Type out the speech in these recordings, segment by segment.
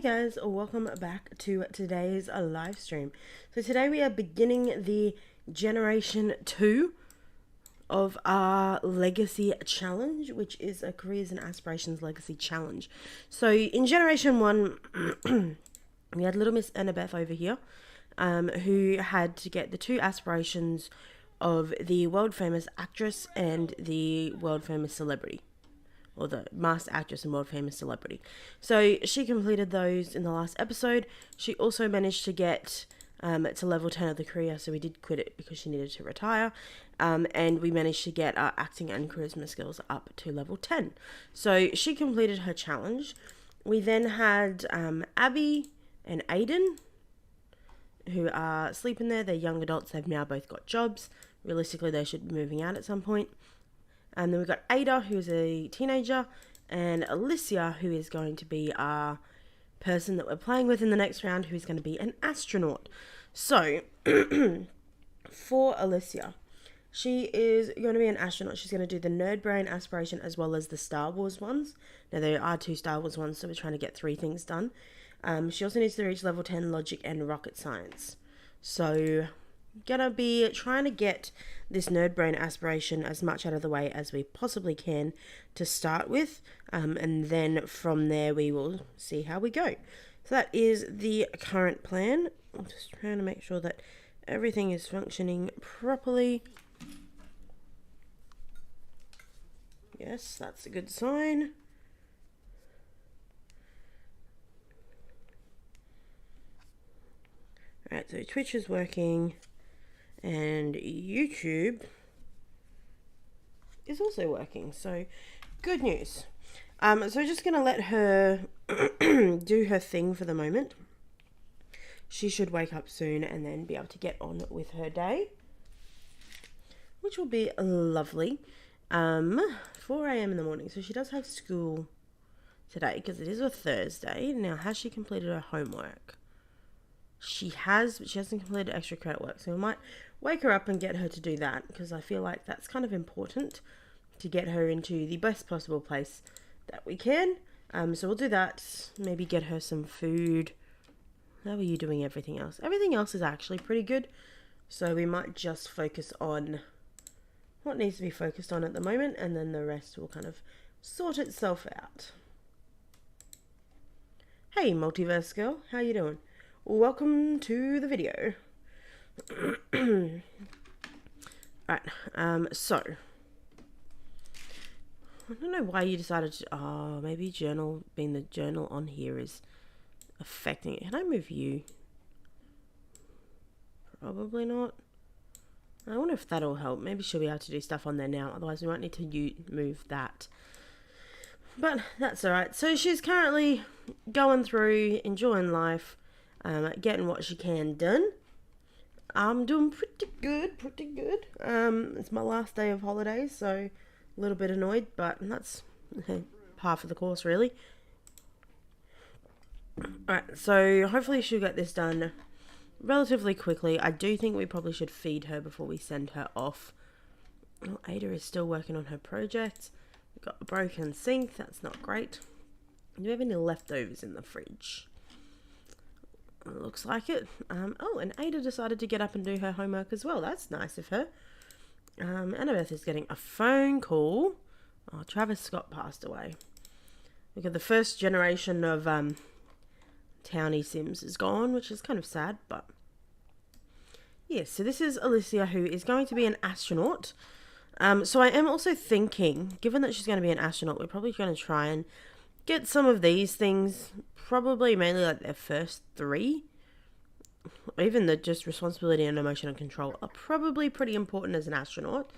guys, welcome back to today's live stream. So today we are beginning the Generation 2 of our Legacy Challenge, which is a Careers and Aspirations Legacy Challenge. So in Generation 1, we had little Miss Annabeth over here, who had to get the two aspirations of the world famous actress and the world famous celebrity, or the master actress and world famous celebrity. So she completed those in the last episode. She also managed to get to level 10 of the career, so we did quit it because she needed to retire. And we managed to get our acting and charisma skills up to level 10. So she completed her challenge. We then had Abby and Aiden, who are sleeping there. They're young adults. They've now both got jobs. Realistically, they should be moving out at some point. And then we've got Ada, who's a teenager, and Alysia, who is going to be our person that we're playing with in the next round, who's going to be an astronaut. So, for Alysia, she is going to be an astronaut. She's going to do the Nerd Brain Aspiration as well as the Star Wars ones. Now, there are 2 Star Wars ones, so we're trying to get 3 things done. She also needs to reach level 10 Logic and Rocket Science. So, gonna be trying to get this Nerd Brain Aspiration as much out of the way as we possibly can to start with, and then from there we will see how we go. So that is the current plan. I'm just trying to make sure that everything is functioning properly. Yes, that's a good sign. Alright, so Twitch is working. And YouTube is also working, so good news. So we're just gonna let her do her thing for the moment. She should wake up soon and then be able to get on with her day, which will be lovely. 4 a.m. in the morning, so she does have school today because it is a Thursday. Now, has she completed her homework? She has, but she hasn't completed extra credit work, so we might wake her up and get her to do that, because I feel like that's kind of important to get her into the best possible place that we can. So we'll do that, maybe get her some food. How are you doing everything else? Everything else is actually pretty good, so we might just focus on what needs to be focused on at the moment, and then the rest will kind of sort itself out. Hey, Multiverse Girl, how you doing? Welcome to the video. Alright, so I don't know why you decided to, maybe journal, being the journal on here is affecting it. Can I move you? Probably not. I wonder if that'll help. Maybe she'll be able to do stuff on there now, otherwise we might need to move that. But that's alright. So she's currently going through, enjoying life, getting what she can done. I'm doing pretty good. It's my last day of holidays, so a little bit annoyed, but that's par for the course, really. Alright, so hopefully she'll get this done relatively quickly. I do think we probably should feed her before we send her off. Oh, Ada is still working on her project. We've got a broken sink, that's not great. Do we have any leftovers in the fridge? Looks like it. Oh, and Ada decided to get up and do her homework as well. That's nice of her. Annabeth is getting a phone call. Oh, Travis Scott passed away. Look at the first generation of Townie Sims is gone, which is kind of sad, but yes, so this is Alysia, who is going to be an astronaut. So I am also thinking, given that she's going to be an astronaut, we're probably going to try and get some of these things, probably mainly like their first 3. Even the just responsibility and emotional control are probably pretty important as an astronaut.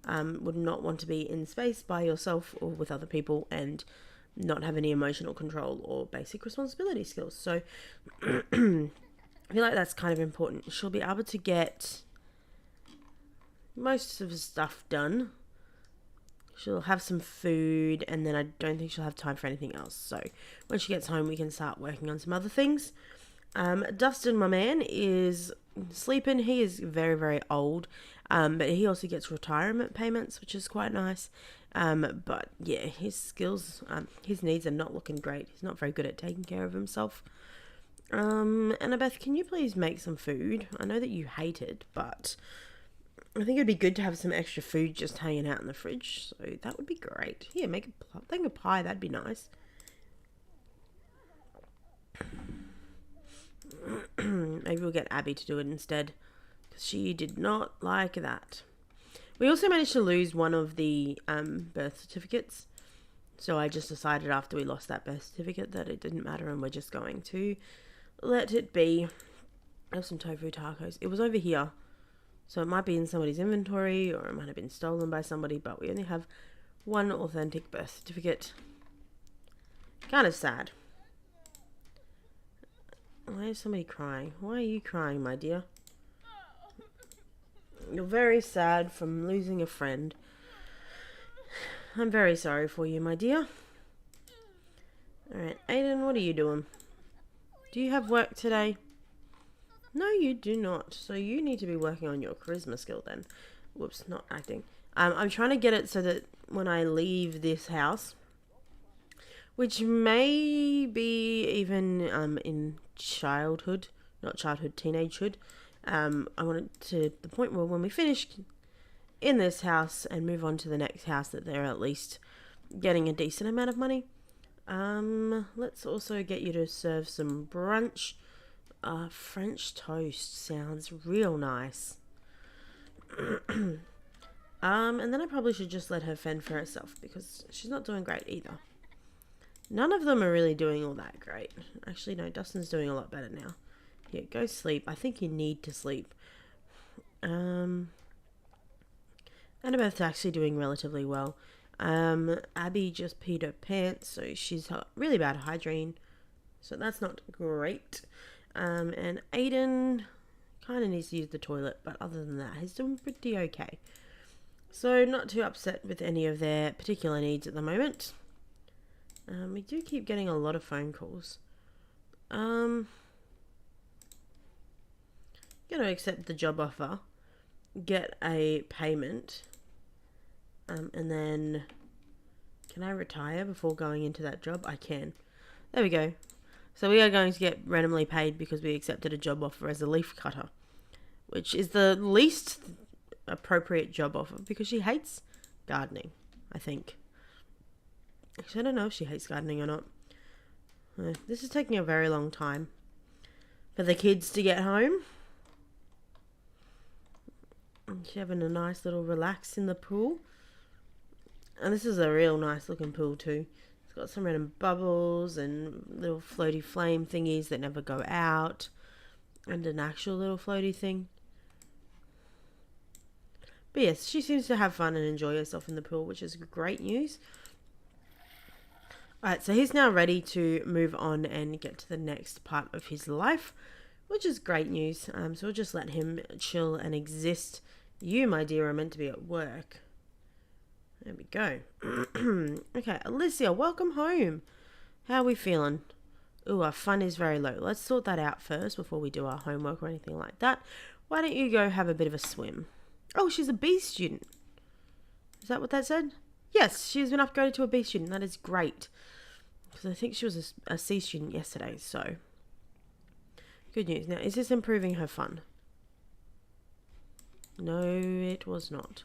Would not want to be in space by yourself or with other people and not have any emotional control or basic responsibility skills. So I feel like that's kind of important. She'll be able to get most of the stuff done. She'll have some food, and then I don't think she'll have time for anything else. So when she gets home, we can start working on some other things. Dustin, my man, is sleeping. He is very, very old, but he also gets retirement payments, which is quite nice. But yeah, his skills, his needs are not looking great. He's not very good at taking care of himself. Annabeth, can you please make some food? I know that you hate it, but I think it'd be good to have some extra food just hanging out in the fridge. So that would be great. Here, make a thing of pie. That'd be nice. Maybe we'll get Abby to do it instead, because she did not like that. We also managed to lose one of the birth certificates. So I just decided after we lost that birth certificate that it didn't matter and we're just going to let it be. I have some tofu tacos. It was over here. So it might be in somebody's inventory or it might have been stolen by somebody, but we only have one authentic birth certificate. Kind of sad. Why is somebody crying? Why are you crying, my dear? You're very sad from losing a friend. I'm very sorry for you, my dear. Alright, Aiden, what are you doing? Do you have work today? No, you do not. So you need to be working on your charisma skill then. Whoops, not acting. I'm trying to get it so that when I leave this house, which may be even in childhood, not childhood, teenagehood, I want it to the point where when we finish in this house and move on to the next house that they're at least getting a decent amount of money. Let's also get you to serve some brunch. French toast sounds real nice. And then I probably should just let her fend for herself because she's not doing great either. None of them are really doing all that great. Actually, no, Dustin's doing a lot better now. Yeah, go sleep. I think you need to sleep. Annabeth's actually doing relatively well. Abby just peed her pants, so she's really bad hygiene. So that's not great. And Aiden kind of needs to use the toilet, but other than that, he's doing pretty okay. So not too upset with any of their particular needs at the moment. We do keep getting a lot of phone calls. Gonna accept the job offer, get a payment, and then can I retire before going into that job? I can. There we go. So we are going to get randomly paid because we accepted a job offer as a leaf cutter, which is the least appropriate job offer because she hates gardening, I think. Actually, I don't know if she hates gardening or not. This is taking a very long time for the kids to get home. She's having a nice little relax in the pool. And this is a real nice looking pool too. It's got some random bubbles and little floaty flame thingies that never go out. And an actual little floaty thing. But yes, she seems to have fun and enjoy herself in the pool, which is great news. Alright, so he's now ready to move on and get to the next part of his life, which is great news. So we'll just let him chill and exist. You, my dear, are meant to be at work. There we go. Okay, Alysia, welcome home. How are we feeling? Ooh, our fun is very low. Let's sort that out first before we do our homework or anything like that. Why don't you go have a bit of a swim? Oh, she's a B student. Is that what that said? Yes, she's been upgraded to a B student. That is great. Because I think she was a C student yesterday, so. Good news. Now, is this improving her fun? No, it was not.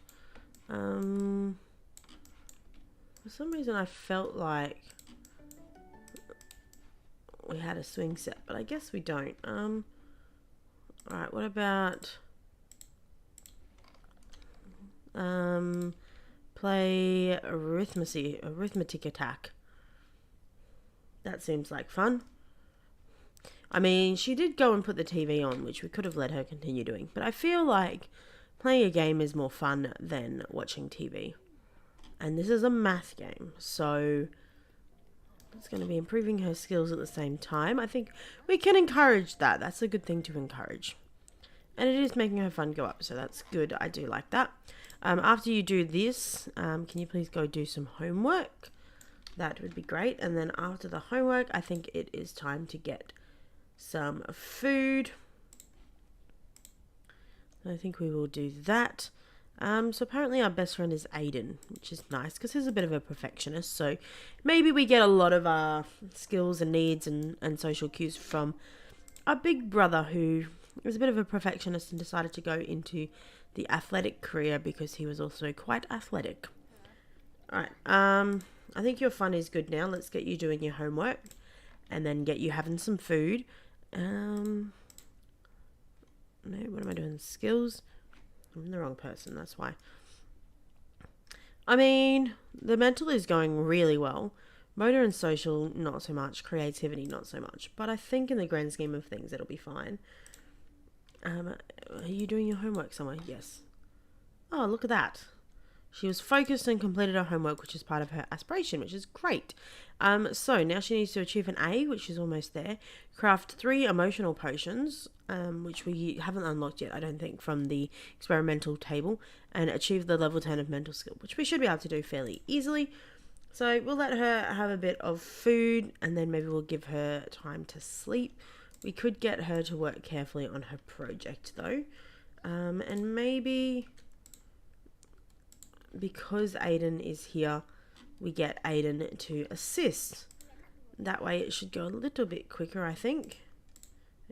For some reason I felt like we had a swing set, but I guess we don't. Alright, what about play arithmetic attack. That seems like fun. I mean, she did go and put the TV on, which we could have let her continue doing, but I feel like playing a game is more fun than watching TV. And this is a math game, so it's going to be improving her skills at the same time. I think we can encourage that. That's a good thing to encourage. And it is making her fun go up, so that's good. I do like that. After you do this, can you please go do some homework? That would be great. And then after the homework, I think it is time to get some food. I think we will do that. So apparently our best friend is Aiden, which is nice because he's a bit of a perfectionist. So maybe we get a lot of our skills and needs and social cues from our big brother, who was a bit of a perfectionist and decided to go into the athletic career because he was also quite athletic. Alright, I think your fun is good now. Let's get you doing your homework and then get you having some food. No, what am I doing? Skills? I'm the wrong person, that's why. I mean, the mental is going really well. Motor and social, not so much. Creativity, not so much. But I think in the grand scheme of things, it'll be fine. Are you doing your homework somewhere? Yes. Oh, look at that. She was focused and completed her homework, which is part of her aspiration, which is great. So now she needs to achieve an A, which is almost there. Craft 3 emotional potions, which we haven't unlocked yet, I don't think, from the experimental table. And achieve the level 10 of mental skill, which we should be able to do fairly easily. So we'll let her have a bit of food, and then maybe we'll give her time to sleep. We could get her to work carefully on her project, though. And maybe, because Aiden is here, we get Aiden to assist. That way it should go a little bit quicker, I think.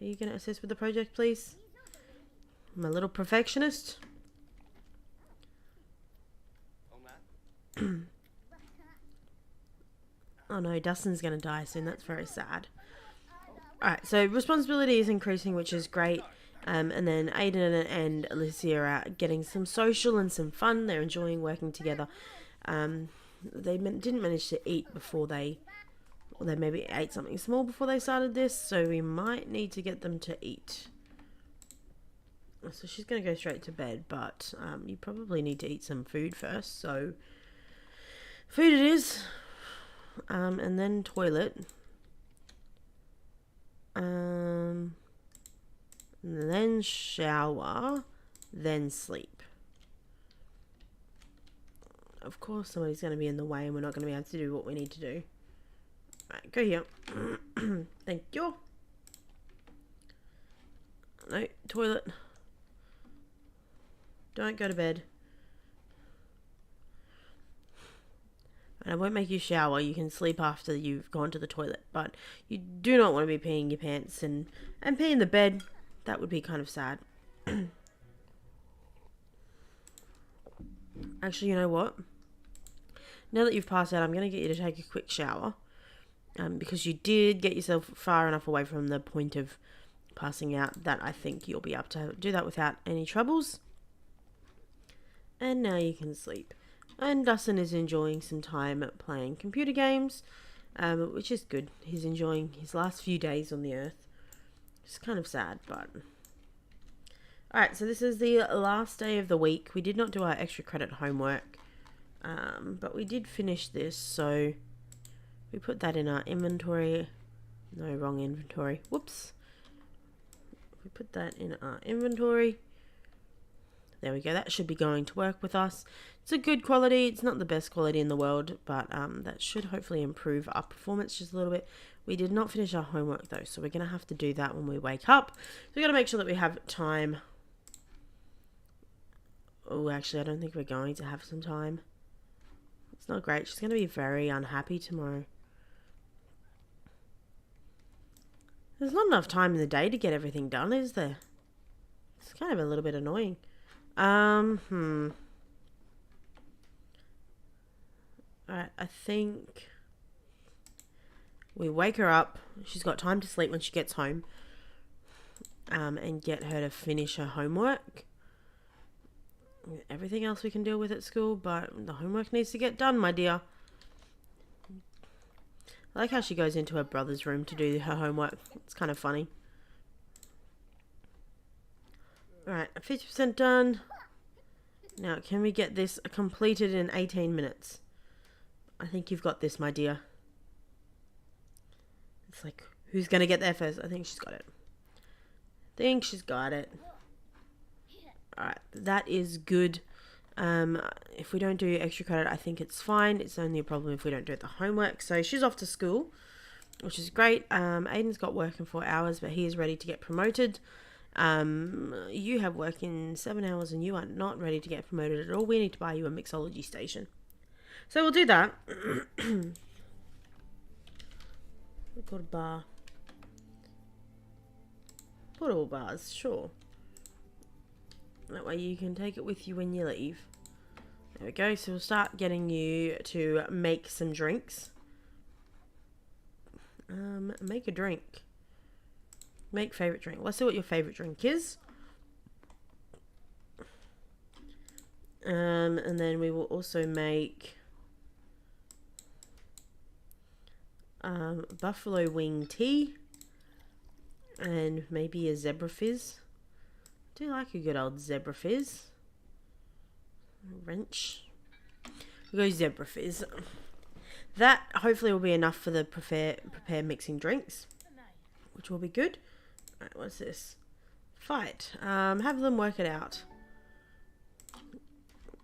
Are you going to assist with the project, please? I'm a little perfectionist. Oh no, Dustin's going to die soon. That's very sad. Alright, so responsibility is increasing, which is great. And then Aiden and Alysia are getting some social and some fun. They're enjoying working together. They didn't manage to eat before they maybe ate something small before they started this. So we might need to get them to eat. So she's going to go straight to bed. But you probably need to eat some food first. So food it is. And then toilet. And then shower, then sleep. Of course somebody's going to be in the way and we're not going to be able to do what we need to do. Right, go here. Thank you. No, toilet. Don't go to bed. And I won't make you shower. You can sleep after you've gone to the toilet. But you do not want to be peeing your pants and pee in the bed. That would be kind of sad. Actually, you know what? Now that you've passed out, I'm going to get you to take a quick shower. Because you did get yourself far enough away from the point of passing out that I think you'll be able to do that without any troubles. And now you can sleep. And Dustin is enjoying some time playing computer games, which is good. He's enjoying his last few days on the earth. It's kind of sad, but... Alright, so this is the last day of the week. We did not do our extra credit homework, but we did finish this, so we put that in our inventory. No, wrong inventory. Whoops. We put that in our inventory. There we go. That should be going to work with us. It's a good quality. It's not the best quality in the world, but that should hopefully improve our performance just a little bit. We did not finish our homework though, so we're going to have to do that when we wake up. So we've got to make sure that we have time. Oh, actually, I don't think we're going to have some time. It's not great. She's going to be very unhappy tomorrow. There's not enough time in the day to get everything done, is there? It's kind of a little bit annoying. Alright, I think we wake her up. She's got time to sleep when she gets home. And get her to finish her homework. Everything else we can deal with at school, but the homework needs to get done, my dear. I like how she goes into her brother's room to do her homework. It's kind of funny. Alright, 50% done. Now, can we get this completed in 18 minutes? I think you've got this, my dear. It's like, who's going to get there first? I think she's got it. Alright, that is good. If we don't do extra credit, I think it's fine. It's only a problem if we don't do the homework. So she's off to school, which is great. Aiden's got work in 4 hours, but he is ready to get promoted. You have work in 7 hours and you are not ready to get promoted at all. We need to buy you a mixology station. So we'll do that. We've got a bar. Portable bars, sure. That way you can take it with you when you leave. There we go. So we'll start getting you to make some drinks. Make a drink. Make favorite drink. Let's see what your favorite drink is. And then we will also make buffalo wing tea. And maybe a zebra fizz. I do like a good old zebra fizz. Wrench. We'll go zebra fizz. That hopefully will be enough for the prepare mixing drinks, which will be good. Alright, what's this? Fight. Have them work it out.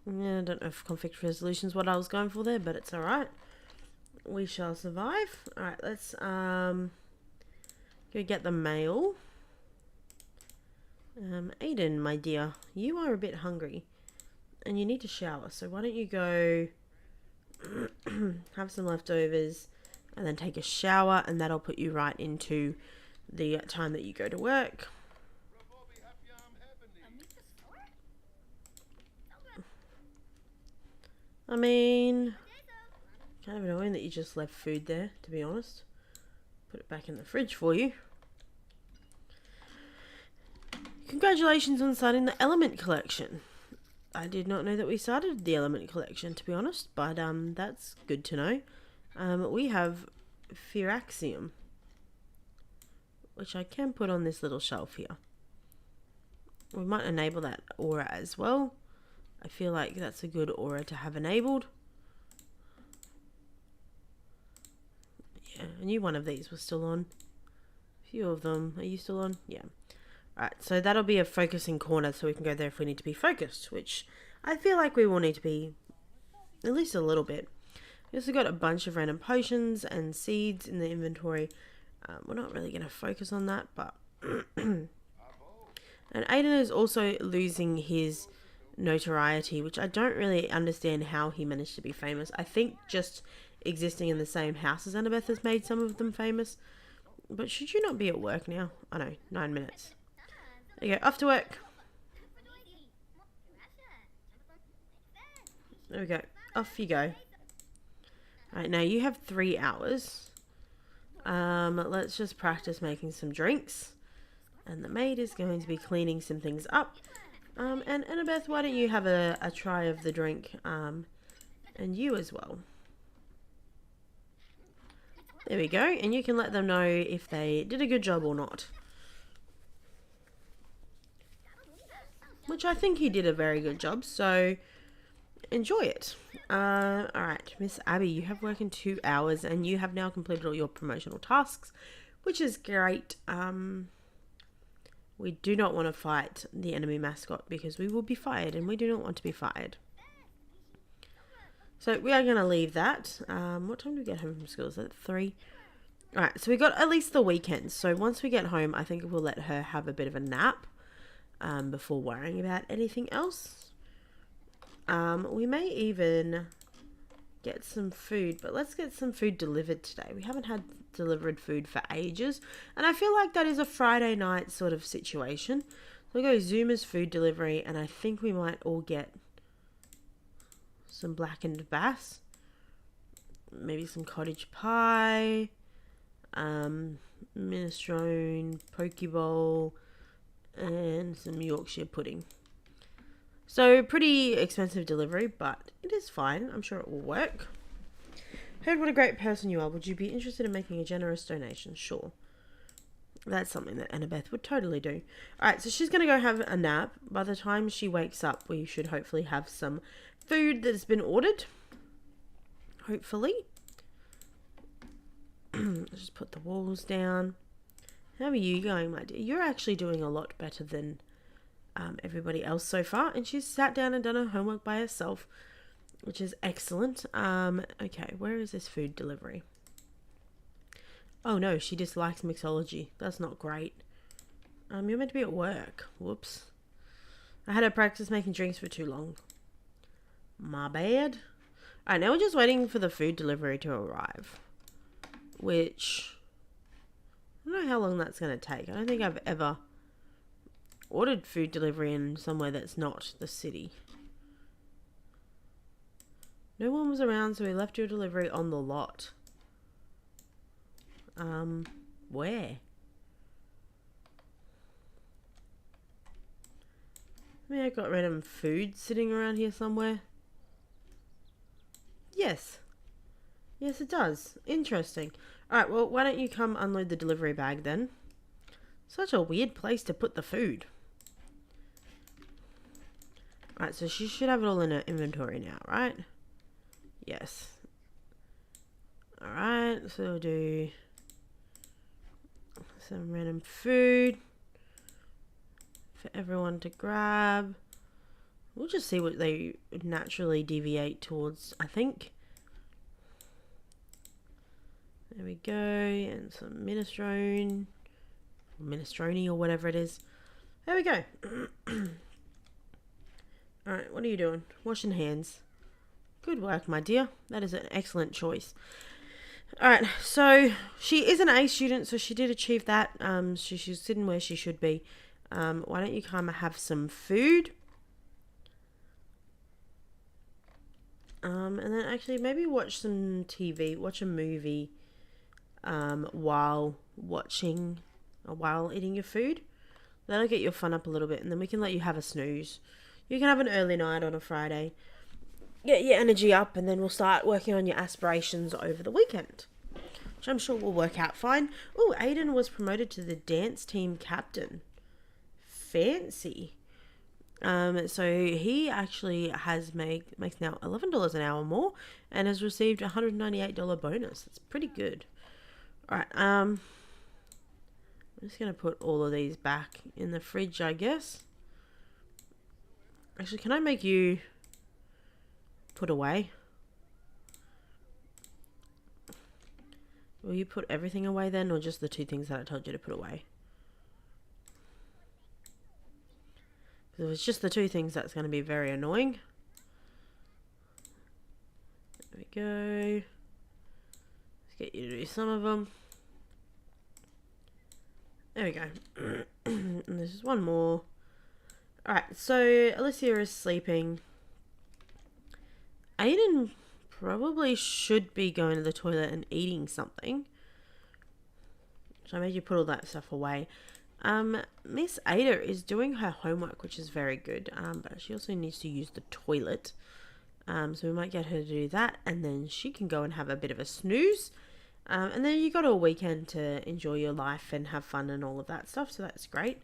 Yeah, I don't know if conflict resolution is what I was going for there, but it's alright. We shall survive. Alright, let's go get the mail. Aiden, my dear, you are a bit hungry and you need to shower, so why don't you go have some leftovers and then take a shower, and that'll put you right into the time that you go to work. I mean, kind of annoying that you just left food there, to be honest. Put it back in the fridge for you. Congratulations on starting the Element Collection. I did not know that we started the Element Collection, to be honest, but that's good to know. We have Firaxium, which I can put on this little shelf here. We might enable that aura as well. I feel like that's a good aura to have enabled. Yeah, I knew one of these was still on. A few of them. Are you still on? Yeah. Alright, so that'll be a focusing corner, so we can go there if we need to be focused, which I feel like we will need to be at least a little bit. We also got a bunch of random potions and seeds in the inventory. We're not really going to focus on that, but... And Aiden is also losing his notoriety, which I don't really understand how he managed to be famous. I think just existing in the same house as Annabeth has made some of them famous. But should you not be at work now? I know, 9 minutes. There you go, off to work. There we go, off you go. Alright, now you have 3 hours. Let's just practice making some drinks. And the maid is going to be cleaning some things up. And Annabeth, why don't you have a try of the drink? And you as well. There we go, and you can let them know if they did a good job or not. Which I think he did a very good job, so enjoy it. Alright, Miss Abby, you have work in 2 hours and you have now completed all your promotional tasks, which is great. We do not want to fight the enemy mascot because we will be fired, and we do not want to be fired. So we are going to leave that. What time do we get home from school? Is that 3? Alright, so we got at least the weekend. So once we get home, I think we'll let her have a bit of a nap before worrying about anything else. We may even get some food, but let's get some food delivered today. We haven't had delivered food for ages, and I feel like that is a Friday night sort of situation. So we'll go Zuma's food delivery, and I think we might all get some blackened bass, maybe some cottage pie, minestrone, poke bowl, and some Yorkshire pudding. So pretty expensive delivery, but it is fine. I'm sure it will work. Heard what a great person you are. Would you be interested in making a generous donation? Sure. That's something that Annabeth would totally do. Alright, so she's going to go have a nap. By the time she wakes up, we should hopefully have some food that has been ordered. Hopefully. Let's just put the walls down. How are you going, my dear? You're actually doing a lot better than everybody else so far. And she's sat down and done her homework by herself, which is excellent. Okay, where is this food delivery? Oh no, she dislikes mixology. That's not great. You're meant to be at work. Whoops. I had to practice making drinks for too long. My bad. Alright, now we're just waiting for the food delivery to arrive. Which... I don't know how long that's going to take. I don't think I've ever ordered food delivery in somewhere that's not the city. No one was around, so we left your delivery on the lot. Where? Maybe I got random food sitting around here somewhere. Yes. Yes, it does. Interesting. Alright, well, why don't you come unload the delivery bag then? Such a weird place to put the food. Alright, so she should have it all in her inventory now, right? Yes. Alright, so we'll do some random food for everyone to grab. We'll just see what they naturally deviate towards, I think. There we go, and some minestrone, or whatever it is. There we go. Alright, what are you doing? Washing hands. Good work, my dear. That is an excellent choice. Alright, so she is an A student, so she did achieve that. She's sitting where she should be. Why don't you come have some food? And then actually maybe watch some TV, watch a movie while eating your food. That'll get your fun up a little bit, and then we can let you have a snooze. You can have an early night on a Friday. Get your energy up, and then we'll start working on your aspirations over the weekend, which I'm sure will work out fine. Oh, Aiden was promoted to the dance team captain. Fancy. So he actually makes now $11 an hour more and has received a $198 bonus. That's pretty good. Alright, I'm just going to put all of these back in the fridge, I guess. Actually, can I make you put away? Will you put everything away then, or just the two things that I told you to put away? Because if it's just the two things, that's going to be very annoying. There we go. Let's get you to do some of them. There we go. And there's just one more. Alright, so Alysia is sleeping. Aiden probably should be going to the toilet and eating something. So I made you put all that stuff away. Miss Ada is doing her homework, which is very good. But she also needs to use the toilet. So we might get her to do that, and then she can go and have a bit of a snooze. And then you got a weekend to enjoy your life and have fun and all of that stuff. So that's great.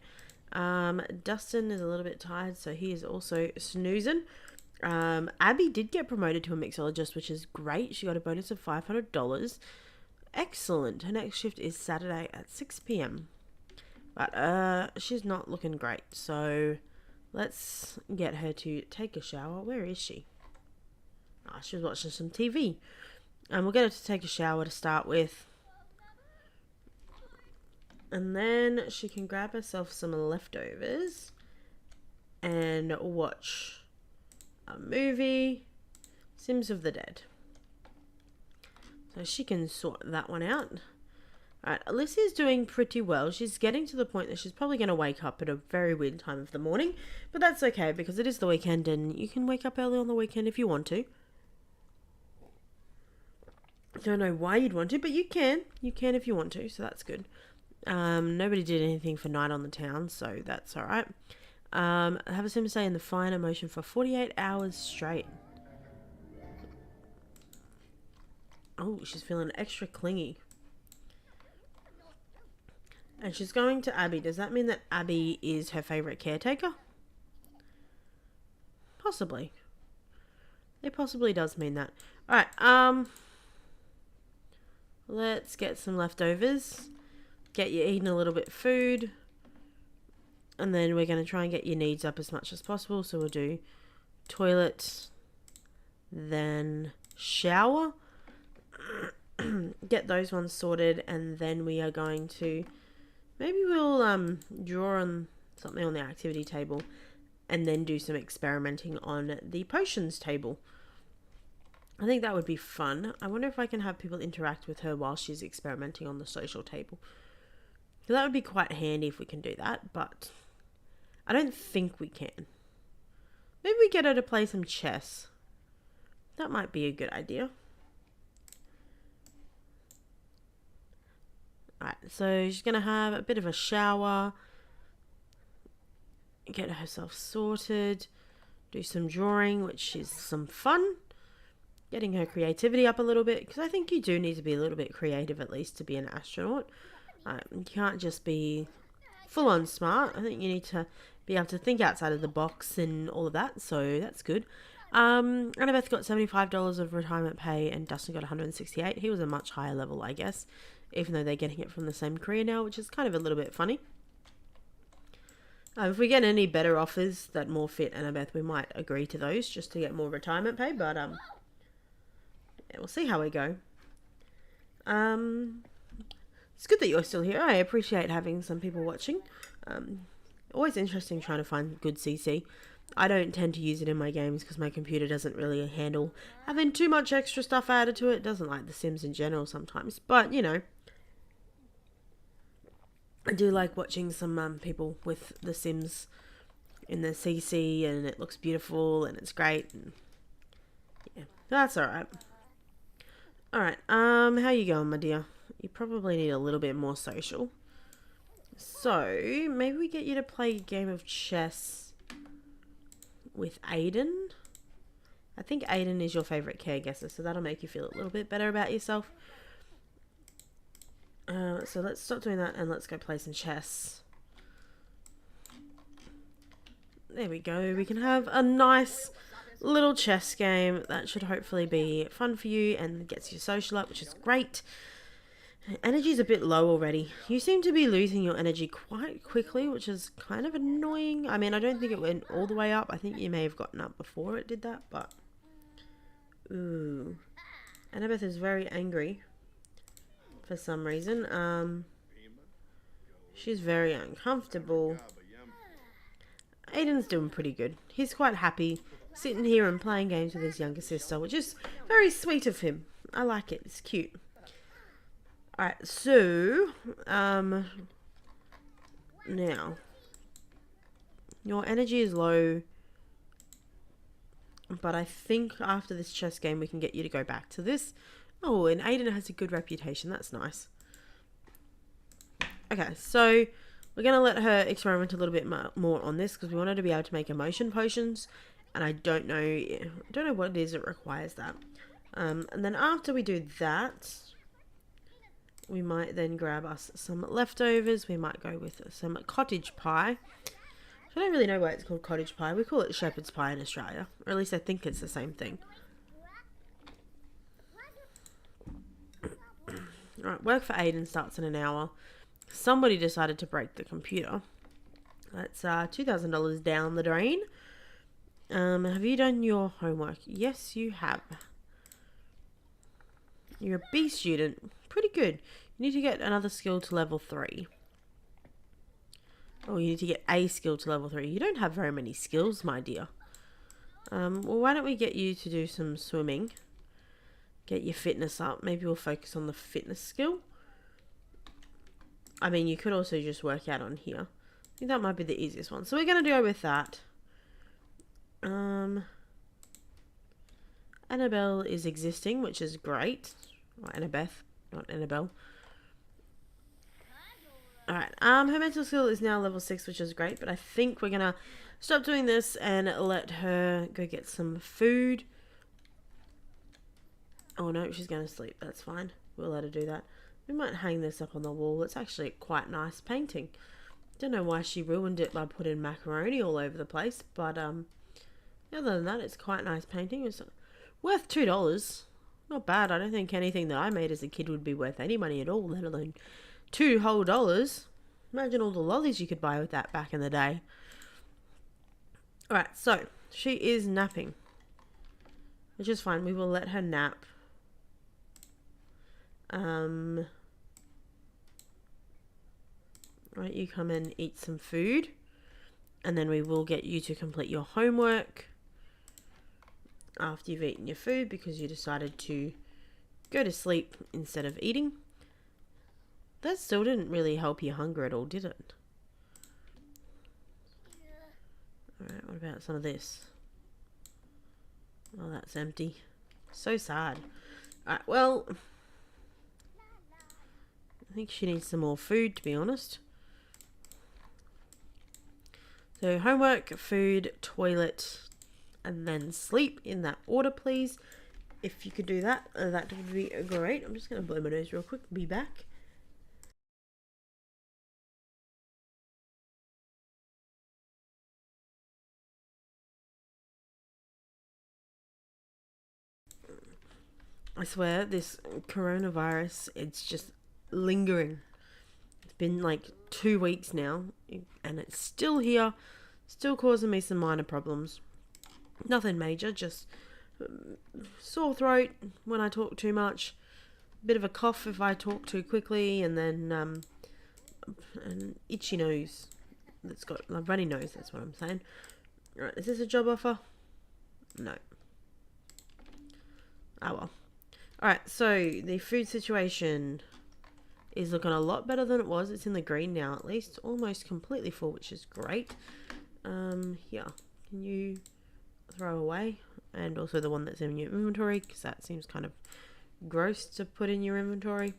Dustin is a little bit tired, so he is also snoozing. Abby did get promoted to a mixologist, which is great. She got a bonus of $500. Excellent. Her next shift is Saturday at 6 p.m. But she's not looking great, so let's get her to take a shower. Where is she? Oh, she was watching some TV. We'll get her to take a shower to start with. And then she can grab herself some leftovers and watch a movie, Sims of the Dead. So she can sort that one out. Alright, Alyssa's doing pretty well. She's getting to the point that she's probably going to wake up at a very weird time of the morning. But that's okay, because it is the weekend and you can wake up early on the weekend if you want to. Don't know why you'd want to, but you can. You can if you want to, so that's good. Nobody did anything for Night on the Town, so that's alright. Have a sim stay in the fine emotion for 48 hours straight. Oh, she's feeling extra clingy. And she's going to Abby. Does that mean that Abby is her favourite caretaker? Possibly. It possibly does mean that. Alright, let's get some leftovers. Get you eating a little bit of food. And then we're going to try and get your needs up as much as possible. So we'll do toilet, then shower. Get those ones sorted, and then we are going to Maybe we'll draw on something on the activity table and then do some experimenting on the potions table. I think that would be fun. I wonder if I can have people interact with her while she's experimenting on the social table. So that would be quite handy if we can do that, but I don't think we can. Maybe we get her to play some chess. That might be a good idea. Alright, so she's going to have a bit of a shower, get herself sorted, do some drawing, which is some fun. Getting her creativity up a little bit, because I think you do need to be a little bit creative at least to be an astronaut. You can't just be full on smart. I think you need to be able to think outside of the box and all of that, so that's good. Annabeth got $75 of retirement pay and Dustin got 168. He was a much higher level, I guess, even though they're getting it from the same career now, which is kind of a little bit funny. If we get any better offers that more fit Annabeth, we might agree to those just to get more retirement pay, but yeah, we'll see how we go. It's good that you're still here. I appreciate having some people watching. Always interesting trying to find good CC. I don't tend to use it in my games because my computer doesn't really handle having too much extra stuff added to it. It doesn't like The Sims in general sometimes. But, you know, I do like watching some people with The Sims in the CC, and it looks beautiful and it's great. And yeah, that's alright. Alright, how you going, my dear? You probably need a little bit more social. So, maybe we get you to play a game of chess with Aiden. I think Aiden is your favourite caregiver, so that'll make you feel a little bit better about yourself. So let's stop doing that and let's go play some chess. There we go. We can have a nice little chess game. That should hopefully be fun for you and gets your social up, which is great. Energy's a bit low already. You seem to be losing your energy quite quickly, which is kind of annoying. I mean, I don't think it went all the way up. I think you may have gotten up before it did that, but... Ooh. Annabeth is very angry. For some reason. She's very uncomfortable. Aiden's doing pretty good. He's quite happy sitting here and playing games with his younger sister, which is very sweet of him. I like it. It's cute. Alright, so, now, your energy is low, but I think after this chess game we can get you to go back to this. Oh, and Aiden has a good reputation, that's nice. Okay, so we're going to let her experiment a little bit more on this because we want her to be able to make emotion potions, and I don't know what it is that requires that. And then after we do that... we might then grab us some leftovers. We might go with some cottage pie. I don't really know why it's called cottage pie. We call it shepherd's pie in Australia. Or at least I think it's the same thing. Alright, work for Aiden starts in an hour. Somebody decided to break the computer. That's $2,000 down the drain. Have you done your homework? Yes, you have. You're a B student. Pretty good. You need to get another skill to level 3. Oh, you need to get a skill to level 3. You don't have very many skills, my dear. Well, why don't we get you to do some swimming? Get your fitness up. Maybe we'll focus on the fitness skill. I mean, you could also just work out on here. I think that might be the easiest one. So we're going to go with that. Annabelle is existing, which is great. Or Annabeth, not Annabelle. Alright, her mental skill is now level 6, which is great, but I think we're gonna stop doing this and let her go get some food. Oh no, she's gonna sleep, that's fine. We'll let her do that. We might hang this up on the wall. It's actually quite nice painting. Don't know why she ruined it by putting macaroni all over the place, but other than that, it's quite nice painting. It's worth $2. Not bad. I don't think anything that I made as a kid would be worth any money at all, let alone $2 whole. Imagine all the lollies you could buy with that back in the day. Alright, so she is napping, which is fine. We will let her nap. Right, you come and eat some food, and then we will get you to complete your homework after you've eaten your food because you decided to go to sleep instead of eating. That still didn't really help your hunger at all, did it? Alright, what about some of this? Oh, that's empty. So sad. Alright, well, I think she needs some more food, to be honest. So homework, food, toilet, and then sleep in that order, please. If you could do that, that would be great. I'm just going to blow my nose real quick. Be back. I swear, this coronavirus, it's just lingering. It's been like 2 weeks now, and it's still here, still causing me some minor problems. Nothing major, just sore throat when I talk too much, bit of a cough if I talk too quickly, and then an itchy nose that's got a runny nose, that's what I'm saying. Right, is this a job offer? No. Oh well. Alright, so the food situation is looking a lot better than it was. It's in the green now, at least. Almost completely full, which is great. Here. Can you throw away? And also the one that's in your inventory, because that seems kind of gross to put in your inventory.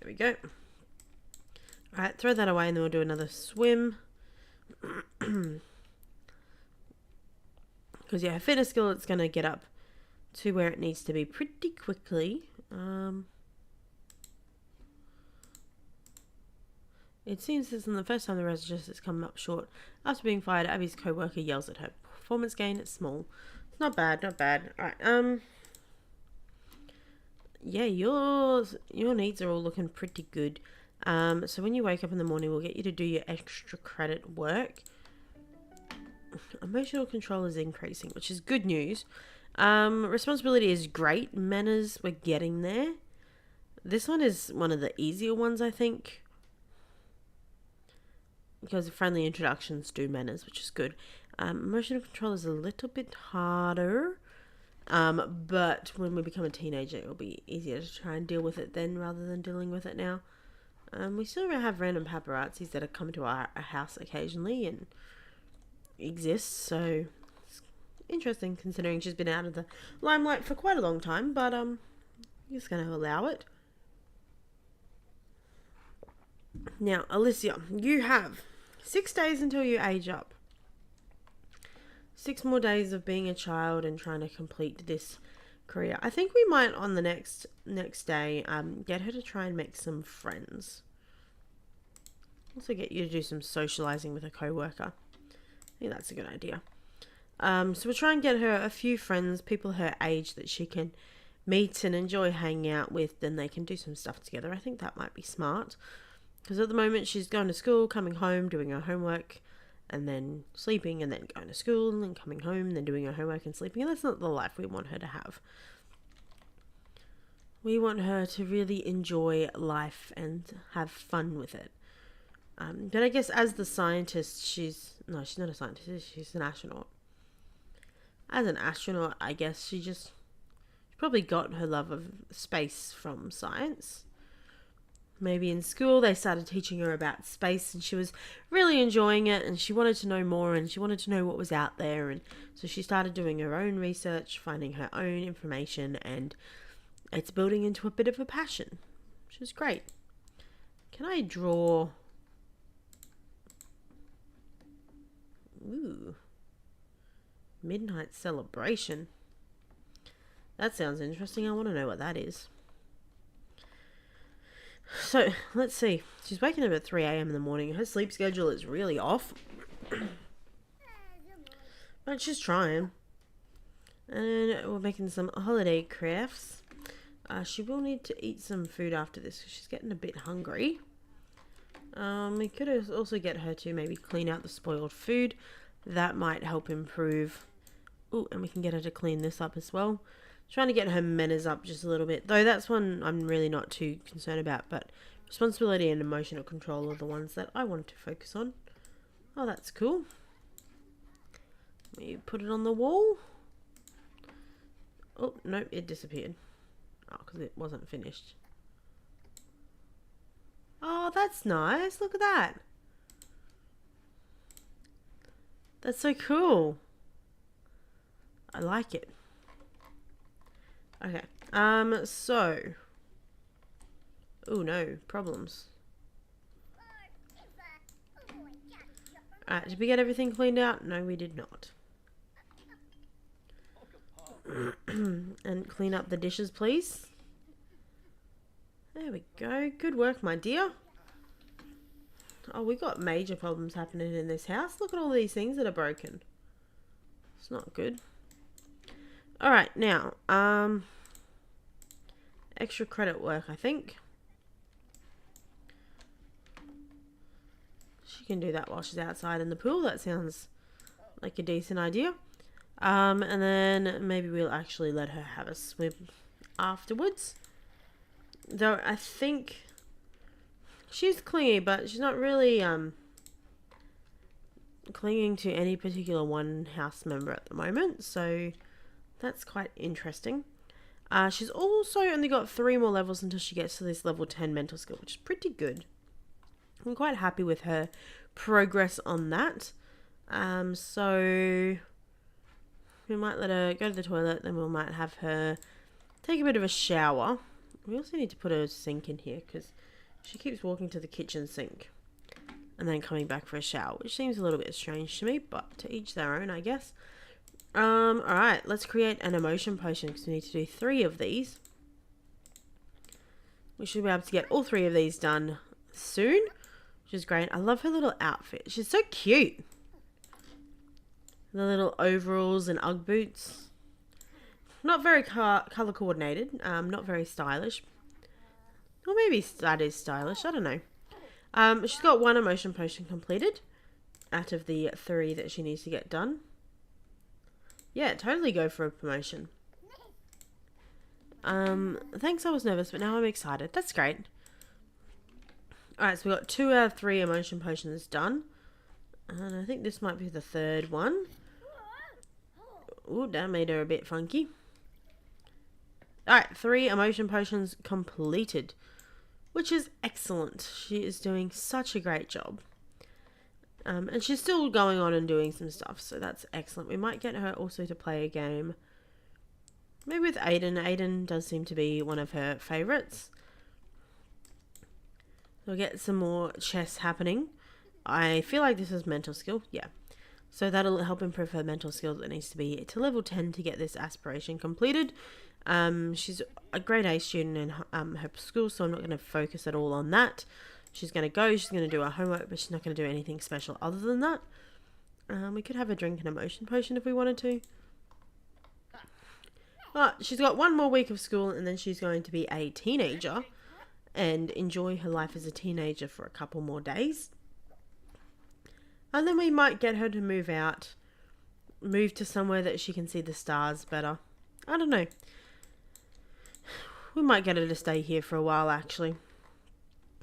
There we go. Alright, throw that away and then we'll do another swim. Because yeah, fitness skill, it's going to get up to where it needs to be pretty quickly. It seems this is the first time the register has come up short. After being fired, Abby's co-worker yells at her. Performance gain is small. It's not bad, not bad. Alright, yeah, your needs are all looking pretty good. So when you wake up in the morning, we'll get you to do your extra credit work. Emotional control is increasing, which is good news. Responsibility is great. Manners, we're getting there. This one is one of the easier ones, I think. Because friendly introductions do manners, which is good. Emotional control is a little bit harder. But when we become a teenager, it'll be easier to try and deal with it then rather than dealing with it now. We still have random paparazzis that come to our house occasionally and exist, so it's interesting considering she's been out of the limelight for quite a long time, but you're just going to allow it. Now, Alysia, you have 6 days until you age up. 6 more days of being a child and trying to complete this career. I think we might on the next day get her to try and make some friends. Also get you to do some socializing with a co-worker. I think that's a good idea. So we'll try and get her a few friends, people her age that she can meet and enjoy hanging out with. Then they can do some stuff together. I think that might be smart. Because at the moment she's going to school, coming home, doing her homework, and then sleeping, and then going to school, and then coming home, and then doing her homework and sleeping. And that's not the life we want her to have. We want her to really enjoy life and have fun with it. But I guess as the scientist, she's not a scientist, she's an astronaut. As an astronaut, I guess she probably got her love of space from science. Maybe in school they started teaching her about space and she was really enjoying it and she wanted to know more and she wanted to know what was out there, and so she started doing her own research, finding her own information, and it's building into a bit of a passion, which is great. Can I draw... Ooh. Midnight celebration. That sounds interesting. I want to know what that is. So, let's see. She's waking up at 3 a.m. in the morning. Her sleep schedule is really off. But she's trying. And we're making some holiday crafts. She will need to eat some food after this because she's getting a bit hungry. We could also get her to maybe clean out the spoiled food. That might help improve. Oh, and we can get her to clean this up as well. Trying to get her manners up just a little bit. Though that's one I'm really not too concerned about. But Responsibility and emotional control are the ones that I want to focus on. Oh, that's cool. We put it on the wall. Oh, nope, it disappeared. Oh, because it wasn't finished. Oh, that's nice. Look at that. That's so cool. I like it. Okay. So. Oh no, problems. Alright, did we get everything cleaned out? No, we did not. And clean up the dishes, please. There we go. Good work, my dear. Oh, we got major problems happening in this house. Look at all these things that are broken. It's not good. Alright, now, extra credit work, I think. She can do that while she's outside in the pool. That sounds like a decent idea. And then maybe we'll actually let her have a swim afterwards. Though I think she's clingy, but she's not really clinging to any particular one house member at the moment. So that's quite interesting. She's also only got 3 more levels until she gets to this level 10 mental skill, which is pretty good. I'm quite happy with her progress on that. So we might let her go to the toilet, then we might have her take a bit of a shower. We also need to put a sink in here because she keeps walking to the kitchen sink and then coming back for a shower, which seems a little bit strange to me, but to each their own, I guess. Alright, let's create an emotion potion because we need to do 3 of these. We should be able to get all 3 of these done soon, which is great. I love her little outfit. She's so cute. The little overalls and Ugg boots. Not very color coordinated. Not very stylish. Or maybe that is stylish. I don't know. She's got 1 emotion potion completed out of the 3 that she needs to get done. Yeah, totally go for a promotion. Thanks, I was nervous, but now I'm excited. That's great. Alright, so we got 2 out of 3 emotion potions done. And I think this might be the 3rd one. Ooh, that made her a bit funky. Alright, 3 emotion potions completed. Which is excellent. She is doing such a great job. And she's still going on and doing some stuff, so that's excellent. We might get her also to play a game. Maybe with Aiden. Aiden does seem to be one of her favourites. We'll get some more chess happening. I feel like this is mental skill. Yeah. So that'll help improve her mental skills. It needs to be to level 10 to get this aspiration completed. She's a grade A student in her school, so I'm not going to focus at all on that. She's going to go, she's going to do her homework, but she's not going to do anything special other than that. We could have her drink an emotion potion if we wanted to. But she's got 1 more week of school and then she's going to be a teenager and enjoy her life as a teenager for a couple more days. And then we might get her to move out, move to somewhere that she can see the stars better. I don't know. We might get her to stay here for a while, actually.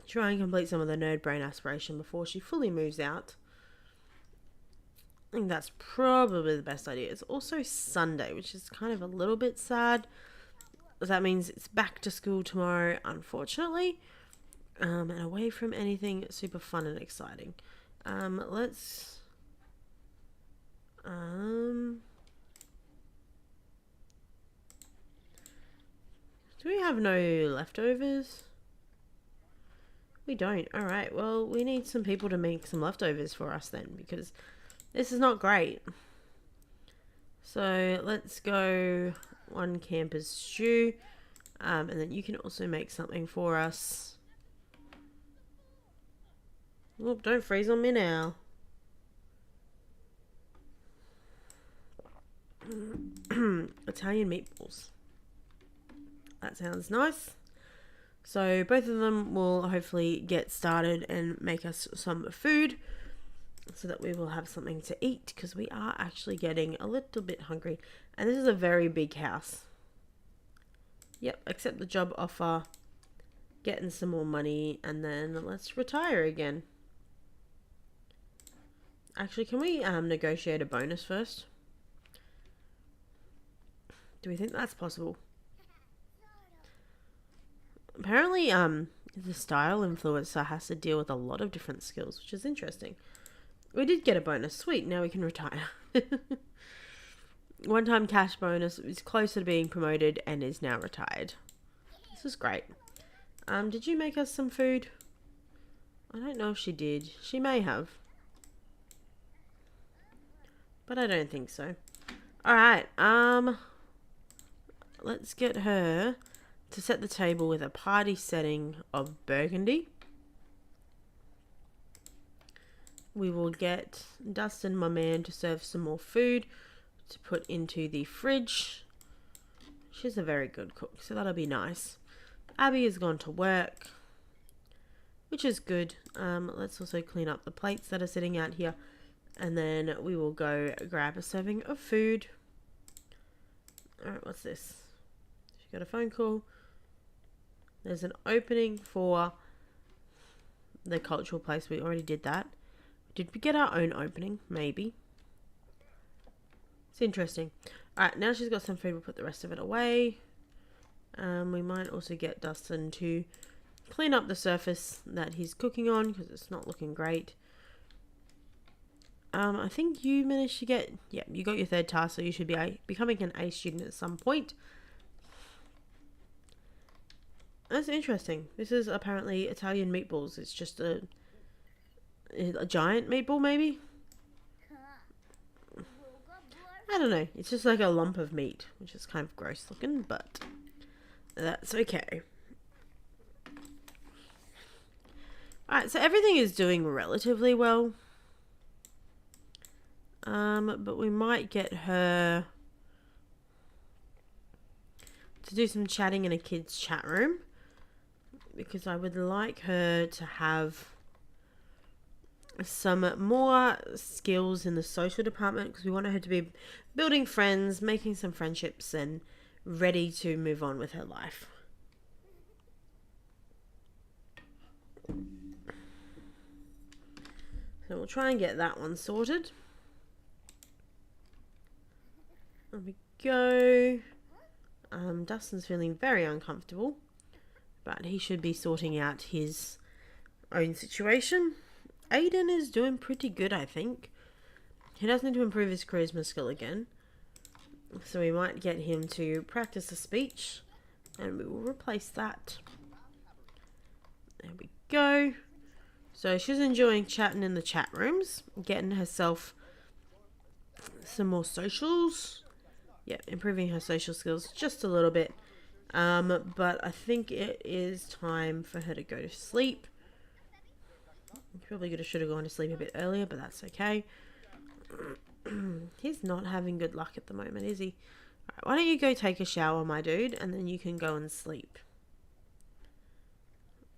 Try and complete some of the nerd brain aspiration before she fully moves out. I think that's probably the best idea. It's also Sunday, which is kind of a little bit sad. That means it's back to school tomorrow, unfortunately. And away from anything super fun and exciting. Let's... do we have no leftovers? We don't. Alright, well, we need some people to make some leftovers for us then, because this is not great. So, let's go 1 campers stew. And then you can also make something for us. Whoop, don't freeze on me now. Italian meatballs. That sounds nice. So both of them will hopefully get started and make us some food so that we will have something to eat, because we are actually getting a little bit hungry. And this is a very big house. Yep, accept the job offer. getting some more money, and then let's retire again. Actually, can we negotiate a bonus first? Do we think that's possible? Apparently, the style influencer has to deal with a lot of different skills, which is interesting. We did get a bonus. Sweet, now we can retire. One-time cash bonus is closer to being promoted and is now retired. This is great. Did you make us some food? I don't know if she did. She may have. But I don't think so. Alright, let's get her to set the table with a party setting of burgundy. We will get Dustin, my man, to serve some more food to put into the fridge. She's a very good cook, so that'll be nice. Abby has gone to work, which is good. Let's also clean up the plates that are sitting out here, and then we will go grab a serving of food. Alright, what's this? She got a phone call. There's an opening for the cultural place. We already did that. Did we get our own opening? Maybe. It's interesting. Alright, now she's got some food. We'll put the rest of it away. We might also get Dustin to clean up the surface that he's cooking on, because it's not looking great. I think you managed to get... Yeah, you got your third task, so you should be becoming an A student at some point. That's interesting. This is apparently Italian meatballs. It's just a giant meatball, maybe? I don't know. It's just like a lump of meat, which is kind of gross looking, but that's okay. Alright, so everything is doing relatively well. But we might get her to do some chatting in a kid's chat room, because I would like her to have some more skills in the social department, because we want her to be building friends, making some friendships, and ready to move on with her life. So we'll try and get that one sorted. There we go. Dustin's feeling very uncomfortable, but he should be sorting out his own situation. Aiden is doing pretty good, I think. He does need to improve his charisma skill again, so we might get him to practice a speech, and we will replace that. There we go. So she's enjoying chatting in the chat rooms, getting herself some more socials. Yeah, improving her social skills just a little bit. But I think it is time for her to go to sleep. Probably should have gone to sleep a bit earlier, but that's okay. He's not having good luck at the moment, is he? Alright, why don't you go take a shower, my dude, and then you can go and sleep.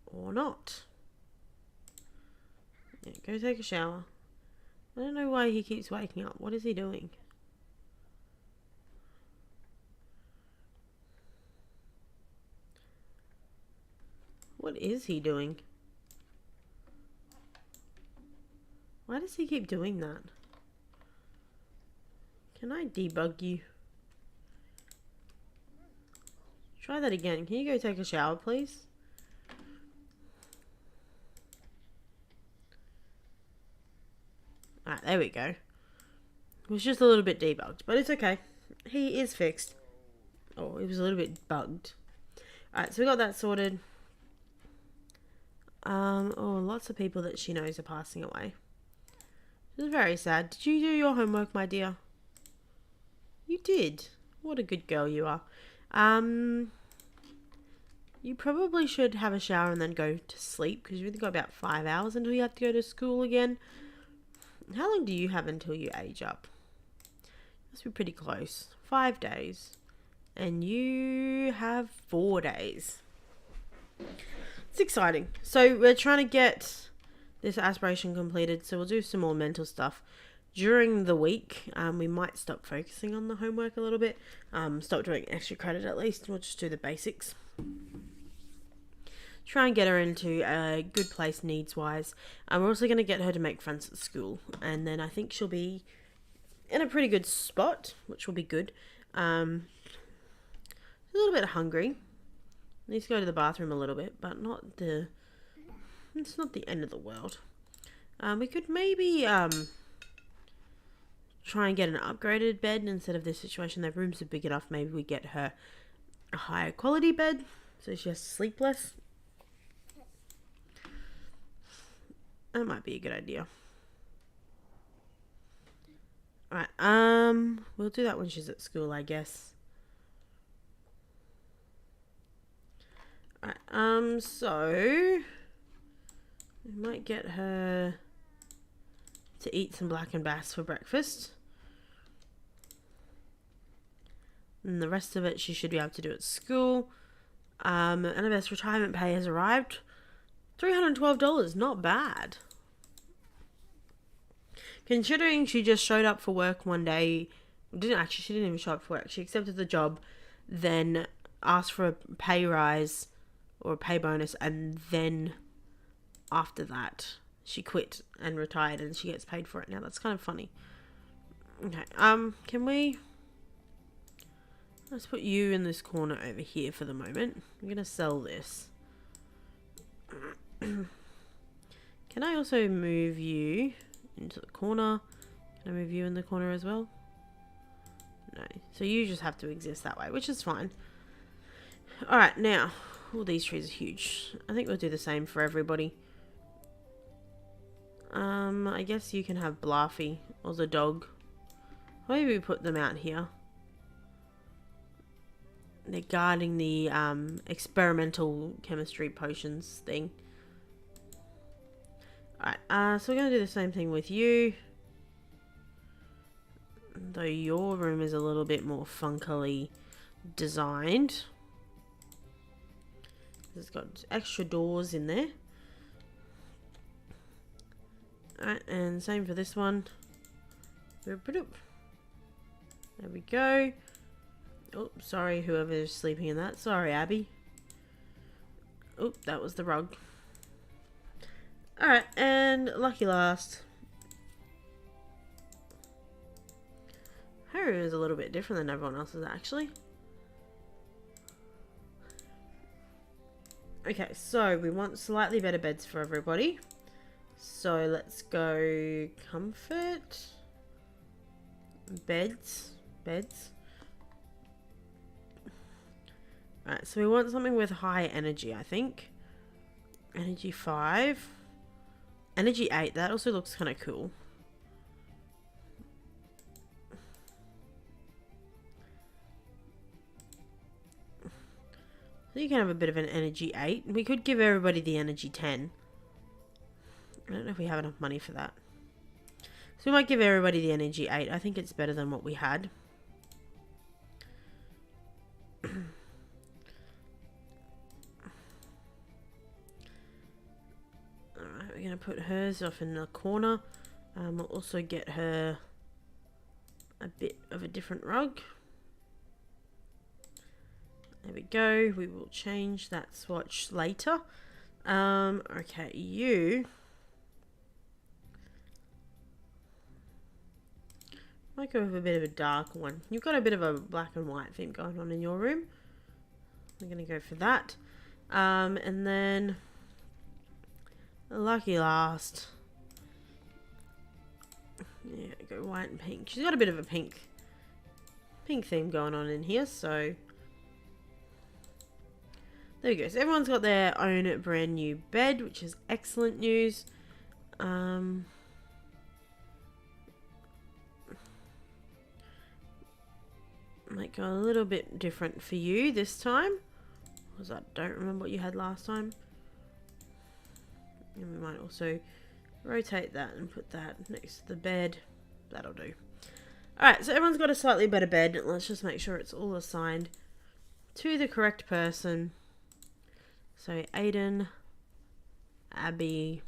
Or not. Yeah, go take a shower. I don't know why he keeps waking up. What is he doing? What is he doing? Why does he keep doing that? Can I debug you? Try that again. Can you go take a shower, please? Alright, there we go. It was just a little bit debugged, but it's okay. He is fixed. Oh, it was a little bit bugged. Alright, so we got that sorted. Oh, lots of people that she knows are passing away. This is very sad. Did you do your homework, my dear? You did. What a good girl you are. You probably should have a shower and then go to sleep, because you've only got about 5 hours until you have to go to school again. How long do you have until you age up? Must be pretty close. 5 days. And you have 4 days. It's exciting. So we're trying to get this aspiration completed, so we'll do some more mental stuff during the week. We might stop focusing on the homework a little bit, stop doing extra credit at least, and we'll just do the basics. try and get her into a good place needs-wise. We're also going to get her to make friends at school. And then I think she'll be in a pretty good spot, which will be good. A little bit hungry. Needs to go to the bathroom a little bit, but it's not the end of the world. We could maybe try and get an upgraded bed instead of this situation. Their rooms are big enough. Maybe we get her a higher quality bed so she has to sleep less. That might be a good idea. Alright, we'll do that when she's at school, I guess. Alright, so we might get her to eat some black and bass for breakfast. And the rest of it she should be able to do at school. Annabeth's retirement pay has arrived. $312, not bad. Considering she just showed up for work one day, she didn't even show up for work. She accepted the job, then asked for a pay rise or a pay bonus, and then after that she quit and retired and she gets paid for it now. That's kind of funny. Okay, let's put you in this corner over here for the moment. I'm gonna sell this. Can I also move you into the corner? Can I move you in the corner as well? No. So you just have to exist that way, which is fine. Alright, now, all these trees are huge. I think we'll do the same for everybody. I guess you can have Bluffy or the dog. Maybe we put them out here. They're guarding the experimental chemistry potions thing. Alright, so we're going to do the same thing with you. Though your room is a little bit more funkily designed. It's got extra doors in there. Alright, and same for this one. There we go. Oh, sorry, whoever's sleeping in that. Sorry, Abby. Oh, that was the rug. Alright, and lucky last. Her room is a little bit different than everyone else's, actually. Okay, so we want slightly better beds for everybody. So let's go comfort. Beds. Alright, so we want something with high energy, I think. Energy 5. Energy 8, that also looks kind of cool. So you can have a bit of an energy 8. We could give everybody the energy 10. I don't know if we have enough money for that. So we might give everybody the energy 8. I think it's better than what we had. Alright, we're going to put hers off in the corner. We'll also get her a bit of a different rug. There we go. We will change that swatch later. Okay, you might go with a bit of a dark one. You've got a bit of a black and white theme going on in your room. I'm going to go for that. And then lucky last. Yeah, go white and pink. She's got a bit of a pink theme going on in here, so there we go. So everyone's got their own brand new bed, which is excellent news. Might go a little bit different for you this time, because I don't remember what you had last time. And we might also rotate that and put that next to the bed. That'll do. Alright, so everyone's got a slightly better bed. Let's just make sure it's all assigned to the correct person. So Aiden, Abby,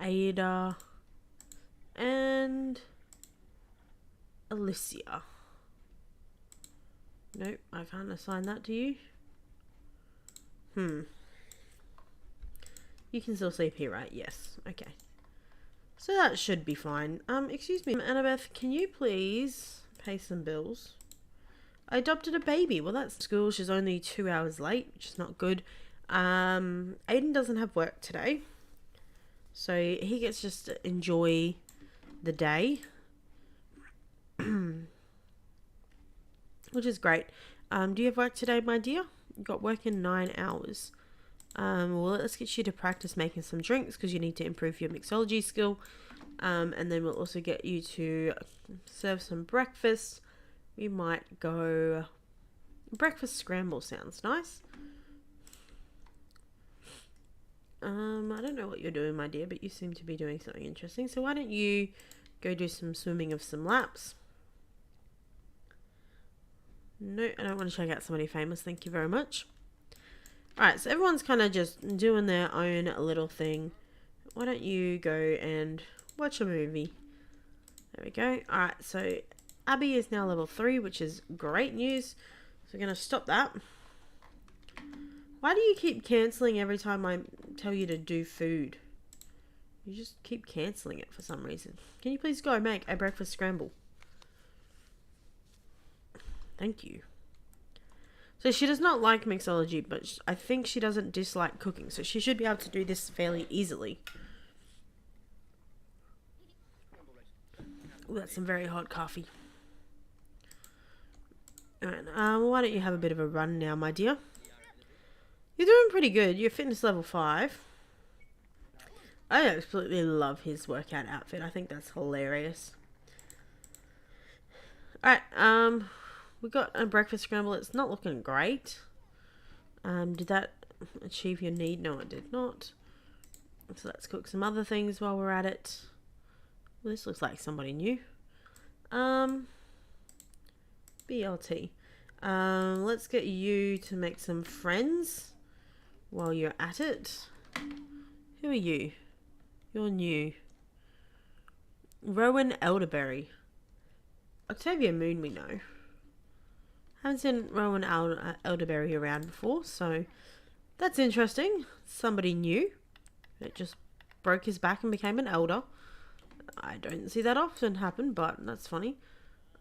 Ada, and Alysia. Nope, I can't assign that to you. You can still sleep here, right? Yes. Okay. So that should be fine. Excuse me, Annabeth, can you please pay some bills? I adopted a baby. Well, that's school. She's only 2 hours late, which is not good. Aiden doesn't have work today, so he gets just to enjoy the day, which is great. Do you have work today, my dear? You've got work in 9 hours. Well, let's get you to practice making some drinks because you need to improve your mixology skill. And then we'll also get you to serve some breakfast. We might go... Breakfast scramble sounds nice. I don't know what you're doing, my dear, but you seem to be doing something interesting. So why don't you go do some swimming of some laps? No, I don't want to check out somebody famous. Thank you very much. Alright, so everyone's kind of just doing their own little thing. Why don't you go and watch a movie? There we go. Alright, so Abby is now level 3, which is great news. So we're going to stop that. Why do you keep cancelling every time I tell you to do food? You just keep cancelling it for some reason. Can you please go make a breakfast scramble? Thank you. So she does not like mixology, but I think she doesn't dislike cooking. So she should be able to do this fairly easily. Ooh, that's some very hot coffee. Alright, why don't you have a bit of a run now, my dear? You're doing pretty good. You're fitness level 5. I absolutely love his workout outfit. I think that's hilarious. Alright, we got a breakfast scramble. It's not looking great. Did that achieve your need? No, it did not. So let's cook some other things while we're at it. Well, this looks like somebody new. BLT. Let's get you to make some friends while you're at it. Who are you? You're new. Rowan Elderberry. Octavia Moon we know. Haven't seen Rowan Elderberry around before, so that's interesting. Somebody new that just broke his back and became an elder. I don't see that often happen, but that's funny.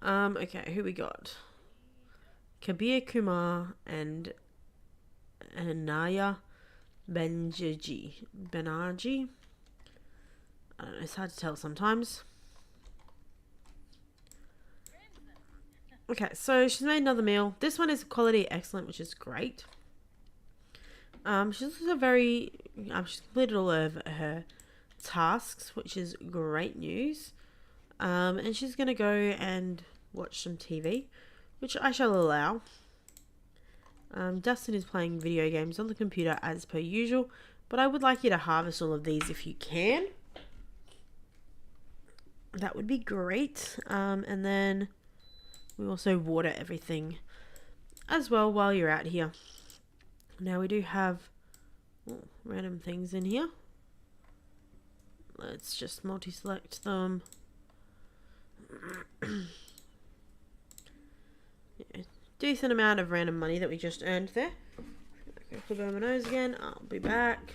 Okay, who we got? Kabir Kumar and Anaya Banerjee. I don't know, it's hard to tell sometimes. Okay, so she's made another meal. This one is quality excellent, which is great. She's also she's completed all of her tasks, which is great news. And she's going to go and watch some TV, which I shall allow. Dustin is playing video games on the computer as per usual, but I would like you to harvest all of these if you can. That would be great. And then we also water everything as well while you're out here. Now we do have random things in here. Let's just multi-select them. Yeah, decent amount of random money that we just earned there. Go flip over my nose again. I'll be back.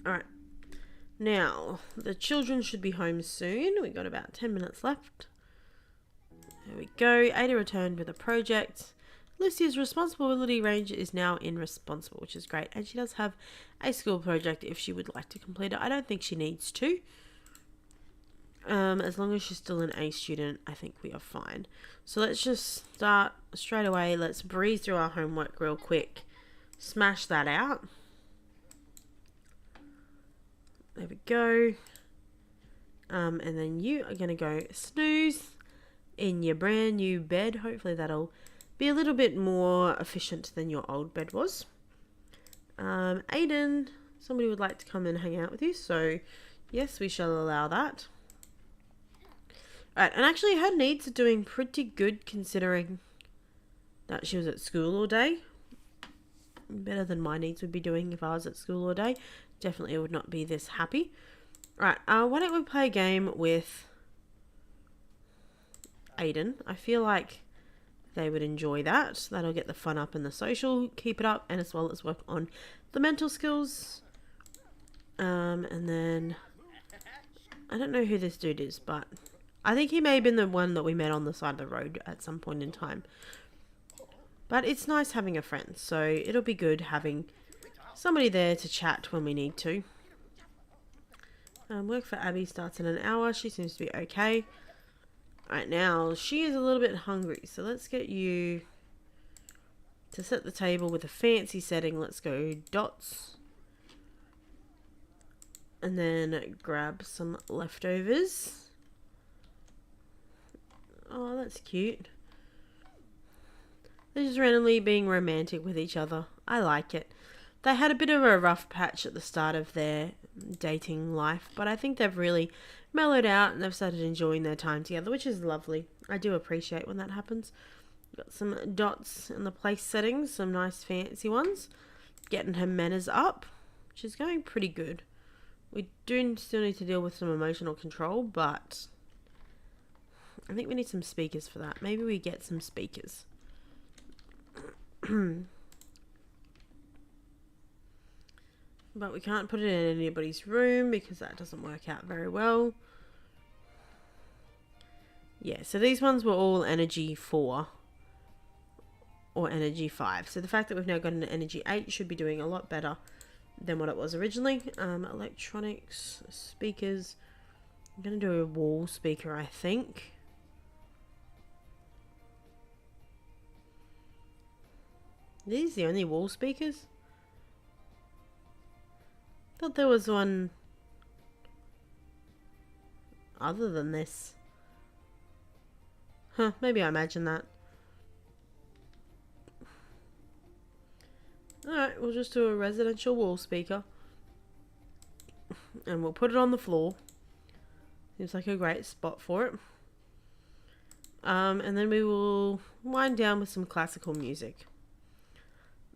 Alright. Now, the children should be home soon. We got about 10 minutes left. There we go. Ada returned with a project. Lucy's responsibility range is now in responsible, which is great. And she does have a school project if she would like to complete it. I don't think she needs to. As long as she's still an A student, I think we are fine. So let's just start straight away. Let's breeze through our homework real quick. Smash that out. There we go. And then you are going to go snooze in your brand new bed. Hopefully that'll be a little bit more efficient than your old bed was. Aiden, somebody would like to come and hang out with you. So yes, we shall allow that. Alright, and actually her needs are doing pretty good considering that she was at school all day. Better than my needs would be doing if I was at school all day. Definitely would not be this happy. Right, why don't we play a game with Aiden? I feel like they would enjoy that. That'll get the fun up and the social, keep it up, and as well as work on the mental skills. And then I don't know who this dude is, but I think he may have been the one that we met on the side of the road at some point in time. But it's nice having a friend, so it'll be good having somebody there to chat when we need to. Work for Abby starts in an hour. She seems to be okay. Right now, she is a little bit hungry, so let's get you to set the table with a fancy setting. Let's go dots. And then grab some leftovers. Oh, that's cute. They're just randomly being romantic with each other. I like it. They had a bit of a rough patch at the start of their dating life, but I think they've really mellowed out and they've started enjoying their time together, which is lovely. I do appreciate when that happens. Got some dots in the place settings, some nice fancy ones. Getting her manners up, which is going pretty good. We do still need to deal with some emotional control, but I think we need some speakers for that. Maybe we get some speakers. But we can't put it in anybody's room because that doesn't work out very well. Yeah, so these ones were all energy 4 or energy 5. So the fact that we've now got an energy 8 should be doing a lot better than what it was originally. Electronics, speakers. I'm going to do a wall speaker, I think. Are these the only wall speakers? Thought there was one other than this. Huh, maybe I imagined that. Alright, we'll just do a residential wall speaker. And we'll put it on the floor. Seems like a great spot for it. And then we will wind down with some classical music.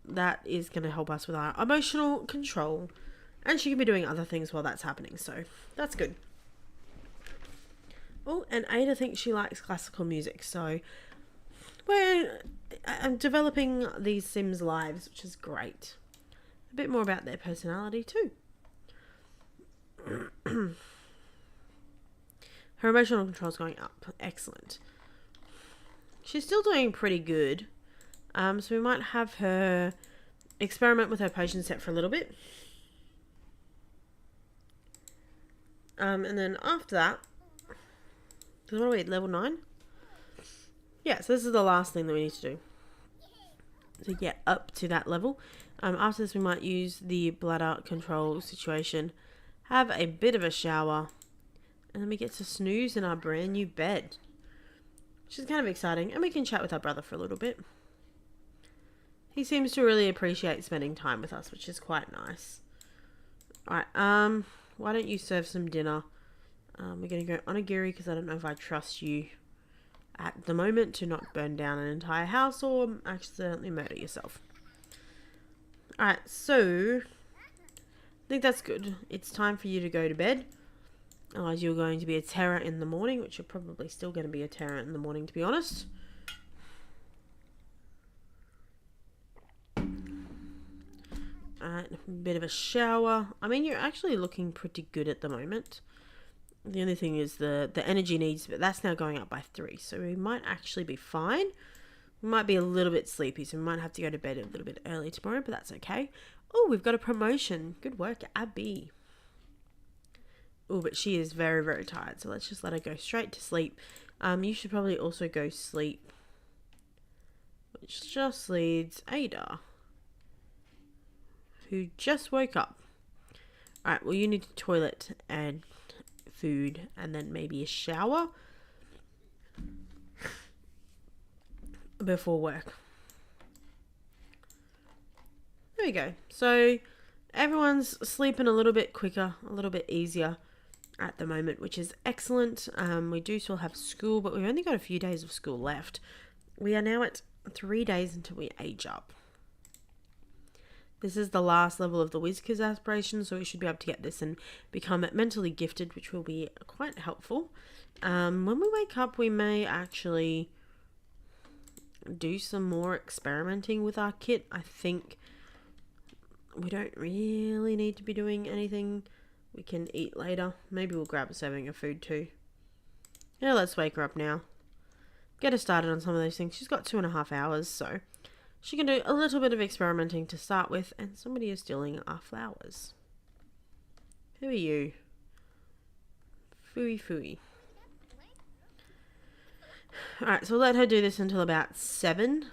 That is going to help us with our emotional control. And she can be doing other things while that's happening, so that's good. Oh, and Ada thinks she likes classical music, so I'm developing these Sims lives, which is great. A bit more about their personality too. Her emotional control is going up. Excellent. She's still doing pretty good. So we might have her experiment with her potion set for a little bit. And then after that, what are we at, level 9? Yeah, so this is the last thing that we need to do to get up to that level. After this, we might use the bladder control situation, have a bit of a shower, and then we get to snooze in our brand new bed, which is kind of exciting. And we can chat with our brother for a little bit. He seems to really appreciate spending time with us, which is quite nice. Alright, why don't you serve some dinner? We're going to go onigiri because I don't know if I trust you at the moment to not burn down an entire house or accidentally murder yourself. Alright, so I think that's good. It's time for you to go to bed. Otherwise you're going to be a terror in the morning, which you're probably still going to be a terror in the morning, to be honest. Alright, a bit of a shower. I mean, you're actually looking pretty good at the moment. The only thing is the energy needs, but that's now going up by 3. So we might actually be fine. We might be a little bit sleepy, so we might have to go to bed a little bit early tomorrow, but that's okay. Oh, we've got a promotion. Good work, Abby. Oh, but she is very, very tired, so let's just let her go straight to sleep. You should probably also go sleep, which just leads Ada, who just woke up. Alright, well, you need a toilet and food and then maybe a shower before work. There we go. So everyone's sleeping a little bit quicker, a little bit easier at the moment, which is excellent. We do still have school, but we've only got a few days of school left. We are now at 3 days until we age up. This is the last level of the Whiz aspiration, so we should be able to get this and become mentally gifted, which will be quite helpful. When we wake up, we may actually do some more experimenting with our kit. I think we don't really need to be doing anything. We can eat later. Maybe we'll grab a serving of food too. Yeah, let's wake her up now. Get her started on some of those things. She's got 2.5 hours, so she can do a little bit of experimenting to start with. And somebody is stealing our flowers. Who are you? Fooey fooey. Alright, so we'll let her do this until about 7.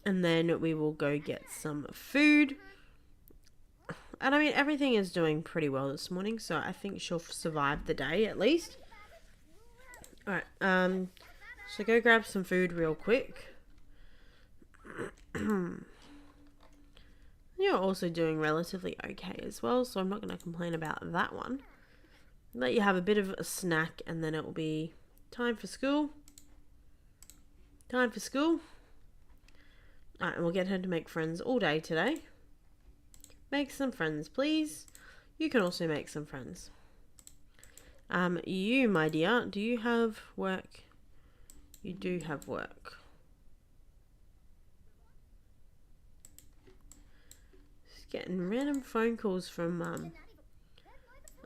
And then we will go get some food. And I mean, everything is doing pretty well this morning, so I think she'll survive the day at least. Alright, so go grab some food real quick. You're also doing relatively okay as well, so I'm not going to complain about that one. Let you have a bit of a snack, and then it will be time for school. Time for school. Alright, and we'll get her to make friends all day today. Make some friends, please. You can also make some friends. You, my dear, do you have work? You do have work. Just getting random phone calls from,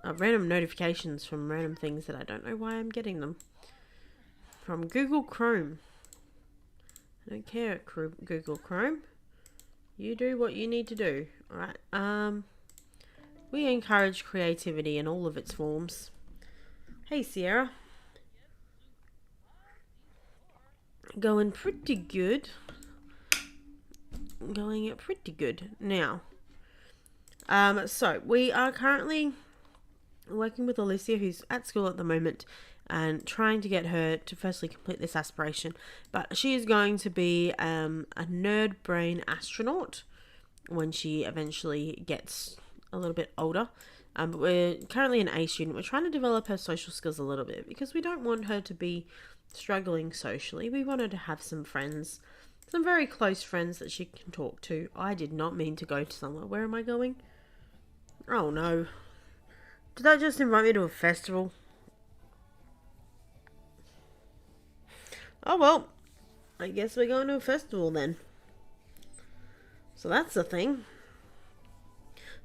random notifications from random things that I don't know why I'm getting them. From Google Chrome. I don't care, Google Chrome. You do what you need to do. Alright, we encourage creativity in all of its forms. Hey, Sierra. Going pretty good. Going pretty good. Now, so we are currently working with Alysia, who's at school at the moment, and trying to get her to firstly complete this aspiration. But she is going to be a nerd brain astronaut when she eventually gets a little bit older. But we're currently an A student. We're trying to develop her social skills a little bit because we don't want her to be struggling socially. We want her to have some friends, some very close friends that she can talk to. I did not mean to go to somewhere. Where am I going? Oh no. Did that just invite me to a festival? Oh well. I guess we're going to a festival then. So that's the thing.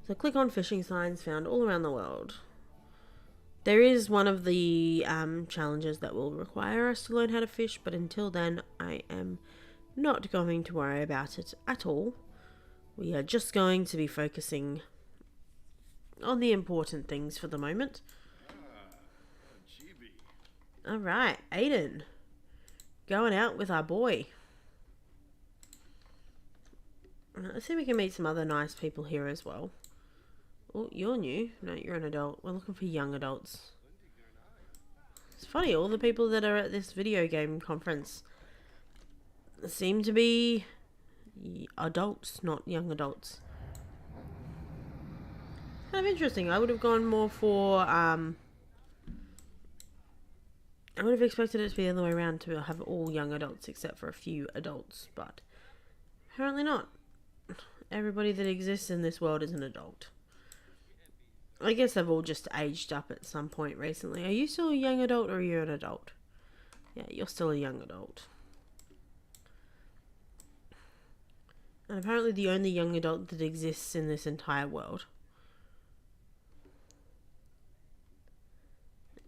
So click on fishing signs found all around the world. There is one of the challenges that will require us to learn how to fish, but until then I am not going to worry about it at all. We are just going to be focusing on the important things for the moment. Alright, Aiden. Going out with our boy. Let's see if we can meet some other nice people here as well. Oh, you're new. No, you're an adult. We're looking for young adults. It's funny, all the people that are at this video game conference seem to be adults, not young adults. Kind of interesting. I would have gone more for, I would have expected it to be the other way around, to have all young adults except for a few adults, but apparently not. Everybody that exists in this world is an adult. I guess they've all just aged up at some point recently. Are you still a young adult or are you an adult? Yeah, you're still a young adult. And apparently the only young adult that exists in this entire world.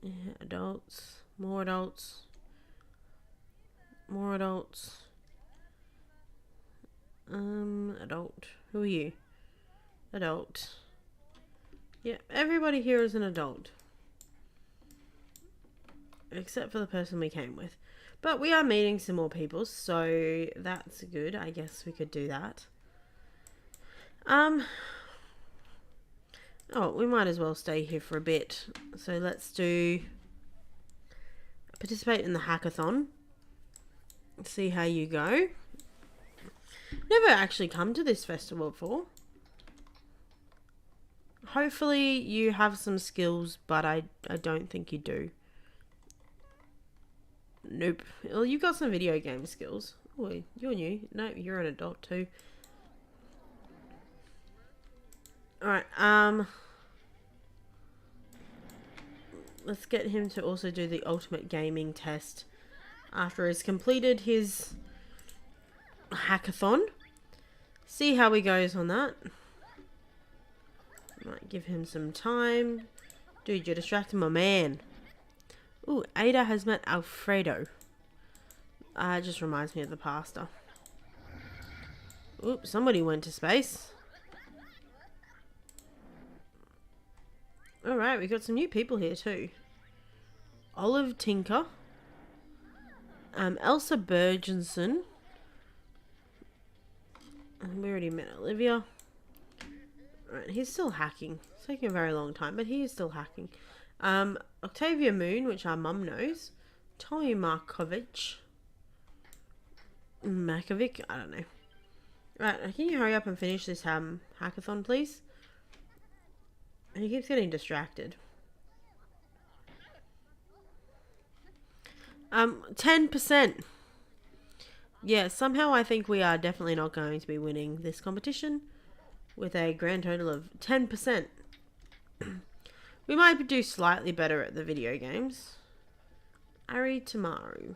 Yeah, adults. More adults. More adults. Adult. Who are you? Adult. Yeah, everybody here is an adult. Except for the person we came with. But we are meeting some more people, so that's good. I guess we could do that. Oh, we might as well stay here for a bit. So let's do... participate in the hackathon. See how you go. Never actually come to this festival before. Hopefully you have some skills, but I don't think you do. Nope. Well, you've got some video game skills. Oh, you're new. No, you're an adult too. Alright, let's get him to also do the ultimate gaming test after he's completed his hackathon. See how he goes on that. Might give him some time. Dude, you're distracting my man. Ooh, Ada has met Alfredo. It just reminds me of the pastor. Oops, somebody went to space. Alright, we got some new people here too. Olive Tinker. Elsa Bergensen. We already met Olivia. Right, he's still hacking. It's taking a very long time, but he is still hacking. Octavia Moon, which our mum knows. Tommy Markovic. Makovic, I don't know. Right, can you hurry up and finish this hackathon, please? He keeps getting distracted. 10%. Yeah, somehow I think we are definitely not going to be winning this competition with a grand total of 10%. We might do slightly better at the video games. Ari Tamaru.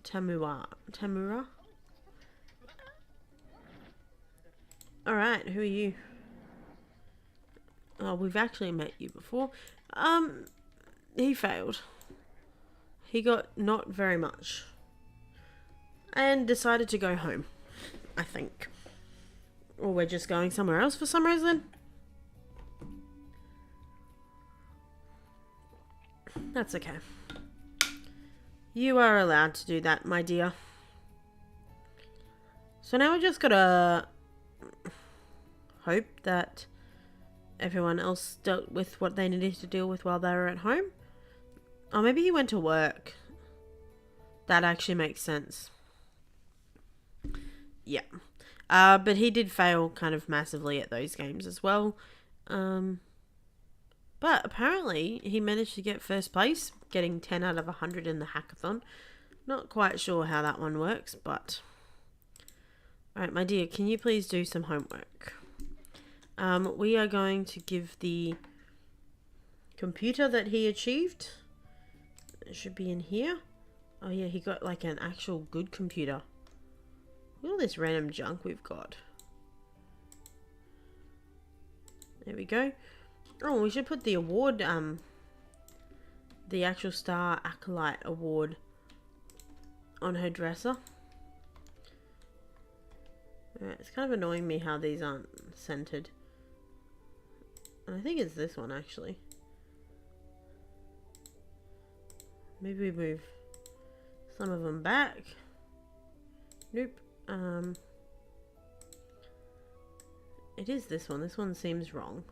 Tamura. Alright, who are you? Oh, we've actually met you before. He failed. He got not very much. And decided to go home, I think. Or we're just going somewhere else for some reason. That's okay. You are allowed to do that, my dear. So now we just gotta hope that everyone else dealt with what they needed to deal with while they were at home. Or maybe he went to work. That actually makes sense. Yeah. But he did fail kind of massively at those games as well. But apparently he managed to get first place, getting 10 out of 100 in the hackathon. Not quite sure how that one works, but... Alright, my dear, can you please do some homework? We are going to give the computer that he achieved. It should be in here. Oh yeah, he got like an actual good computer. Look at all this random junk we've got. There we go. Oh, we should put the award, the actual Star Acolyte award on her dresser. Alright, it's kind of annoying me how these aren't centered. I think it's this one actually. Maybe we move some of them back. Nope. It is this one. This one seems wrong.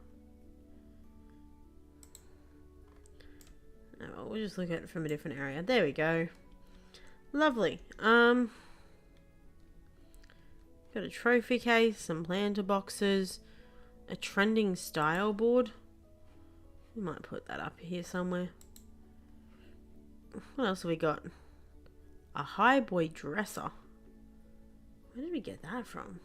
Oh, well, we'll just look at it from a different area. There we go. Lovely. Got a trophy case, some planter boxes, a trending style board. We might put that up here somewhere. What else have we got? A high boy dresser. Where did we get that from?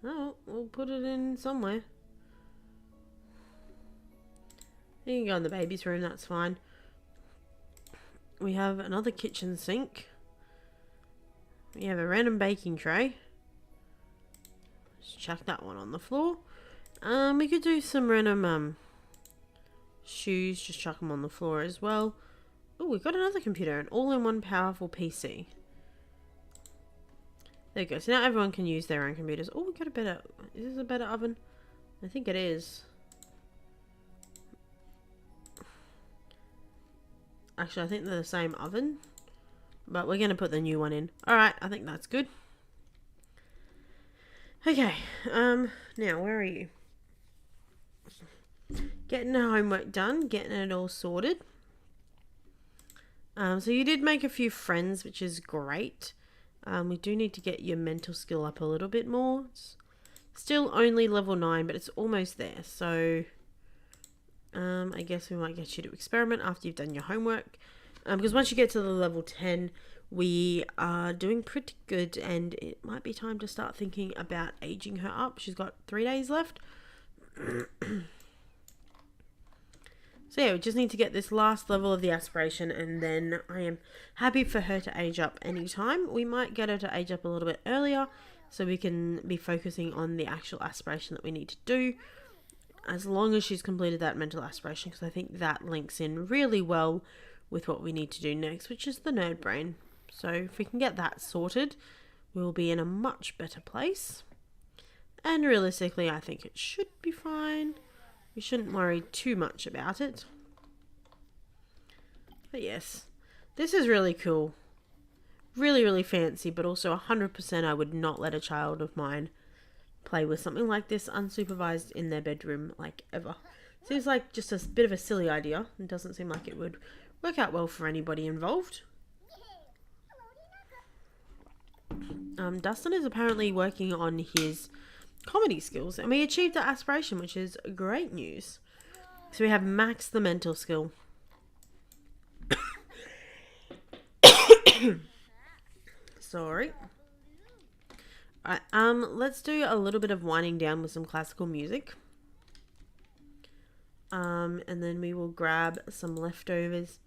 Oh, we'll put it in somewhere. You can go in the baby's room, that's fine. We have another kitchen sink. We have a random baking tray. Just chuck that one on the floor. We could do some random shoes, just chuck them on the floor as well. Oh, we've got another computer, an all-in-one powerful PC. There you go. So now everyone can use their own computers. Oh, we got a better... Is this a better oven? I think it is. Actually, I think they're the same oven. But we're going to put the new one in. Alright, I think that's good. Okay. Now, where are you? Getting the homework done. Getting it all sorted. So you did make a few friends, which is great. We do need to get your mental skill up a little bit more. It's still only level 9, but it's almost there. So, I guess we might get you to experiment after you've done your homework. Because once you get to the level 10, we are doing pretty good, and it might be time to start thinking about aging her up. She's got 3 days left. So yeah, we just need to get this last level of the aspiration, and then I am happy for her to age up anytime. We might get her to age up a little bit earlier so we can be focusing on the actual aspiration that we need to do, as long as she's completed that mental aspiration, because I think that links in really well with what we need to do next, which is the nerd brain. So if we can get that sorted, we'll be in a much better place. And realistically, I think it should be fine. We shouldn't worry too much about it. But yes, this is really cool. Really, really fancy, but also 100% I would not let a child of mine play with something like this unsupervised in their bedroom, like, ever. Seems like just a bit of a silly idea. It doesn't seem like it would work out well for anybody involved. Dustin is apparently working on his comedy skills, and we achieved the aspiration, which is great news. So we have maxed the mental skill. Sorry. Alright, let's do a little bit of winding down with some classical music. And then we will grab some leftovers.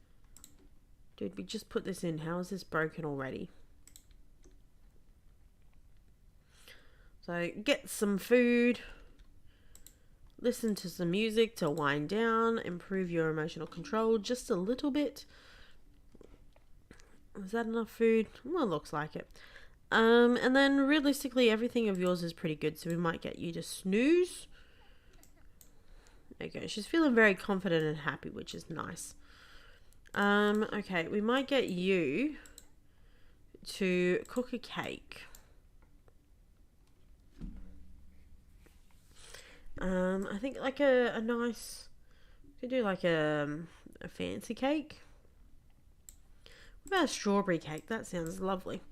Dude, we just put this in. How is this broken already? So get some food, listen to some music to wind down, improve your emotional control just a little bit. Is that enough food? Well, it looks like it. And then realistically, everything of yours is pretty good, so we might get you to snooze. There you go. She's feeling very confident and happy, which is nice. Okay, we might get you to cook a cake. I think like a nice, we could do like a fancy cake. What about a strawberry cake? That sounds lovely.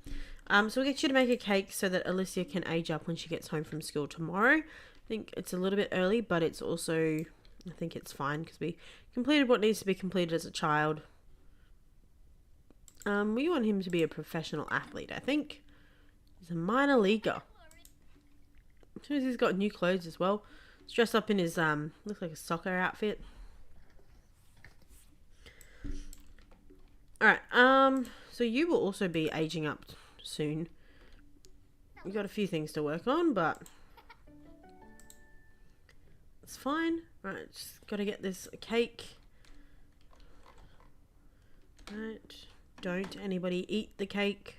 So we'll get you to make a cake so that Alysia can age up when she gets home from school tomorrow. I think it's a little bit early, but it's also, I think it's fine because we completed what needs to be completed as a child. We want him to be a professional athlete, I think. He's a minor leaguer. As soon as he's got new clothes as well. He's dressed up in his, looks like a soccer outfit. Alright, so you will also be aging up soon. You've got a few things to work on, but it's fine. Right, just gotta get this cake. Right, don't anybody eat the cake.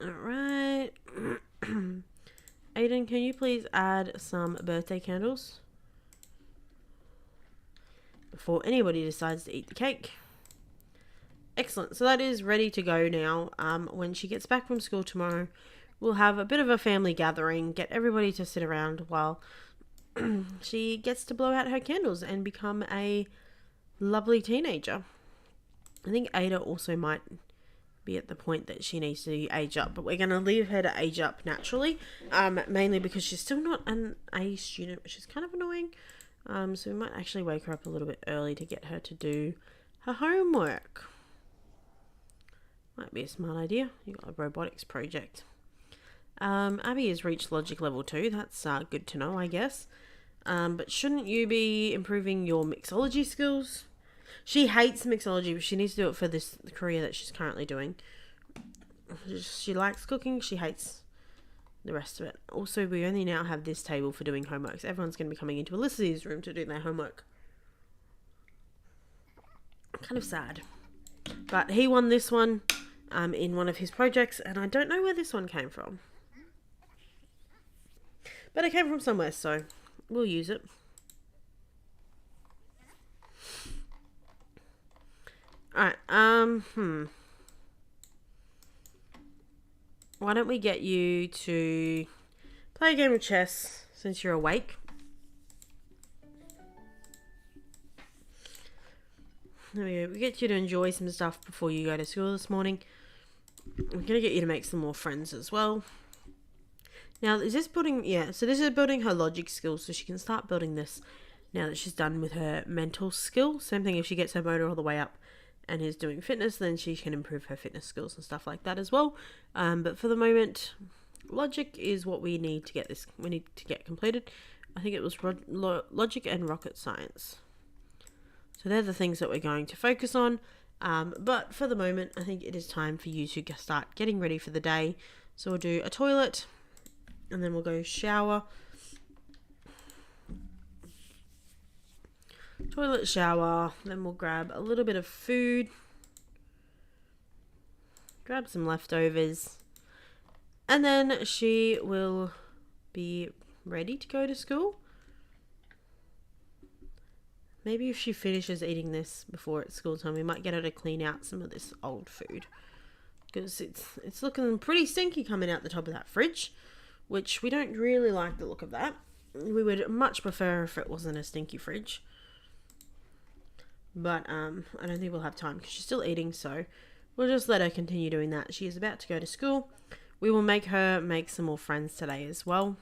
Alright. Aiden, can you please add some birthday candles before anybody decides to eat the cake? Excellent. So that is ready to go now. When she gets back from school tomorrow, we'll have a bit of a family gathering, get everybody to sit around while she gets to blow out her candles and become a lovely teenager. I think Ada also might be at the point that she needs to age up, but we're going to leave her to age up naturally, mainly because she's still not an A student, which is kind of annoying. So we might actually wake her up a little bit early to get her to do her homework. Might be a smart idea. You got a robotics project. Abby has reached logic level 2. That's good to know, I guess. But shouldn't you be improving your mixology skills? She hates mixology, but she needs to do it for this career that she's currently doing. She likes cooking. She hates the rest of it. Also, we only now have this table for doing homeworks. Everyone's going to be coming into Alyssa's room to do their homework. Kind of sad. But he won this one in one of his projects, and I don't know where this one came from. But it came from somewhere, so we'll use it. Alright, why don't we get you to play a game of chess since you're awake? There we go. We get you to enjoy some stuff before you go to school this morning. We're going to get you to make some more friends as well. Now, is this building... Yeah, so this is building her logic skills so she can start building this now that she's done with her mental skill. Same thing if she gets her motor all the way up and is doing fitness, then she can improve her fitness skills and stuff like that as well. But for the moment, logic is what we need to get completed. I think it was logic and rocket science. So they're the things that we're going to focus on. But for the moment, I think it is time for you to start getting ready for the day. So we'll do a toilet, and then we'll go shower. Toilet, shower, then we'll grab a little bit of food. Grab some leftovers. And then she will be ready to go to school. Maybe if she finishes eating this before it's school time, we might get her to clean out some of this old food. Because it's looking pretty stinky coming out the top of that fridge, which we don't really like the look of that. We would much prefer if it wasn't a stinky fridge. But I don't think we'll have time because she's still eating, so we'll just let her continue doing that. She is about to go to school. We will make her make some more friends today as well.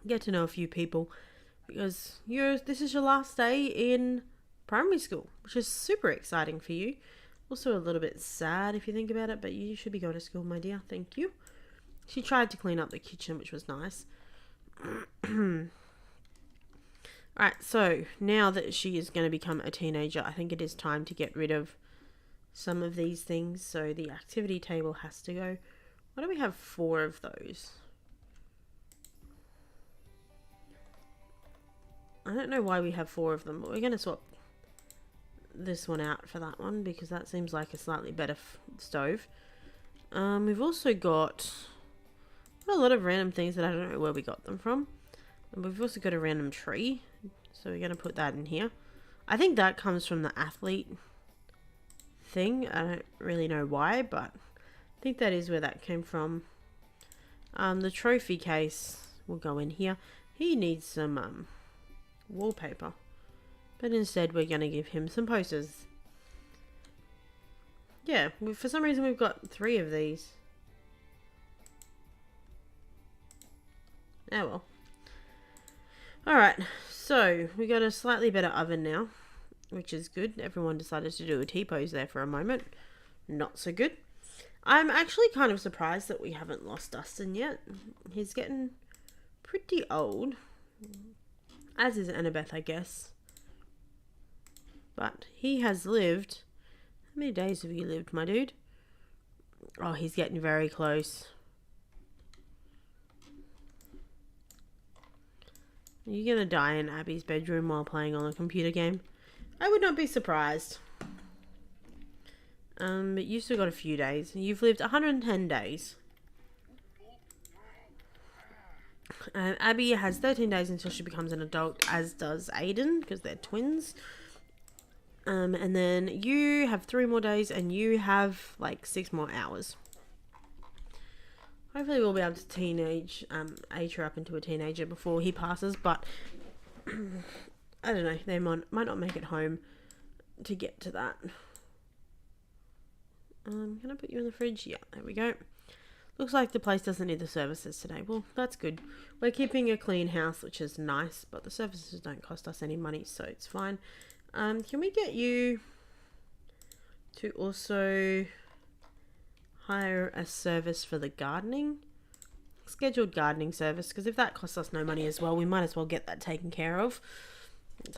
Get to know a few people because this is your last day in primary school, which is super exciting for you. Also a little bit sad if you think about it, but you should be going to school, my dear. Thank you. She tried to clean up the kitchen, which was nice. Alright, so now that she is going to become a teenager, I think it is time to get rid of some of these things. So the activity table has to go. Why do we have 4 of those? I don't know why we have 4 of them, but we're going to swap this one out for that one because that seems like a slightly better stove. We've also got a lot of random things that I don't know where we got them from. And we've also got a random tree. So we're going to put that in here. I think that comes from the athlete thing. I don't really know why, but I think that is where that came from. The trophy case will go in here. He needs some wallpaper. But instead we're going to give him some posters. Yeah, for some reason we've got 3 of these. Oh well. Alright, so we got a slightly better oven now, which is good. Everyone decided to do a T-pose there for a moment. Not so good. I'm actually kind of surprised that we haven't lost Dustin yet. He's getting pretty old. As is Annabeth, I guess. But he has lived... How many days have you lived, my dude? Oh, he's getting very close. Are you going to die in Abby's bedroom while playing on a computer game? I would not be surprised. But you've still got a few days. You've lived 110 days. Abby has 13 days until she becomes an adult, as does Aiden, because they're twins. And then you have 3 more days, and you have like 6 more hours. Hopefully we'll be able to age her up into a teenager before he passes, but I don't know, they might not make it home to get to that. Can I put you in the fridge? Yeah, there we go. Looks like the place doesn't need the services today. Well, that's good. We're keeping a clean house, which is nice, but the services don't cost us any money, so it's fine. Can we get you to also hire a service for the gardening? Scheduled gardening service, because if that costs us no money as well, we might as well get that taken care of.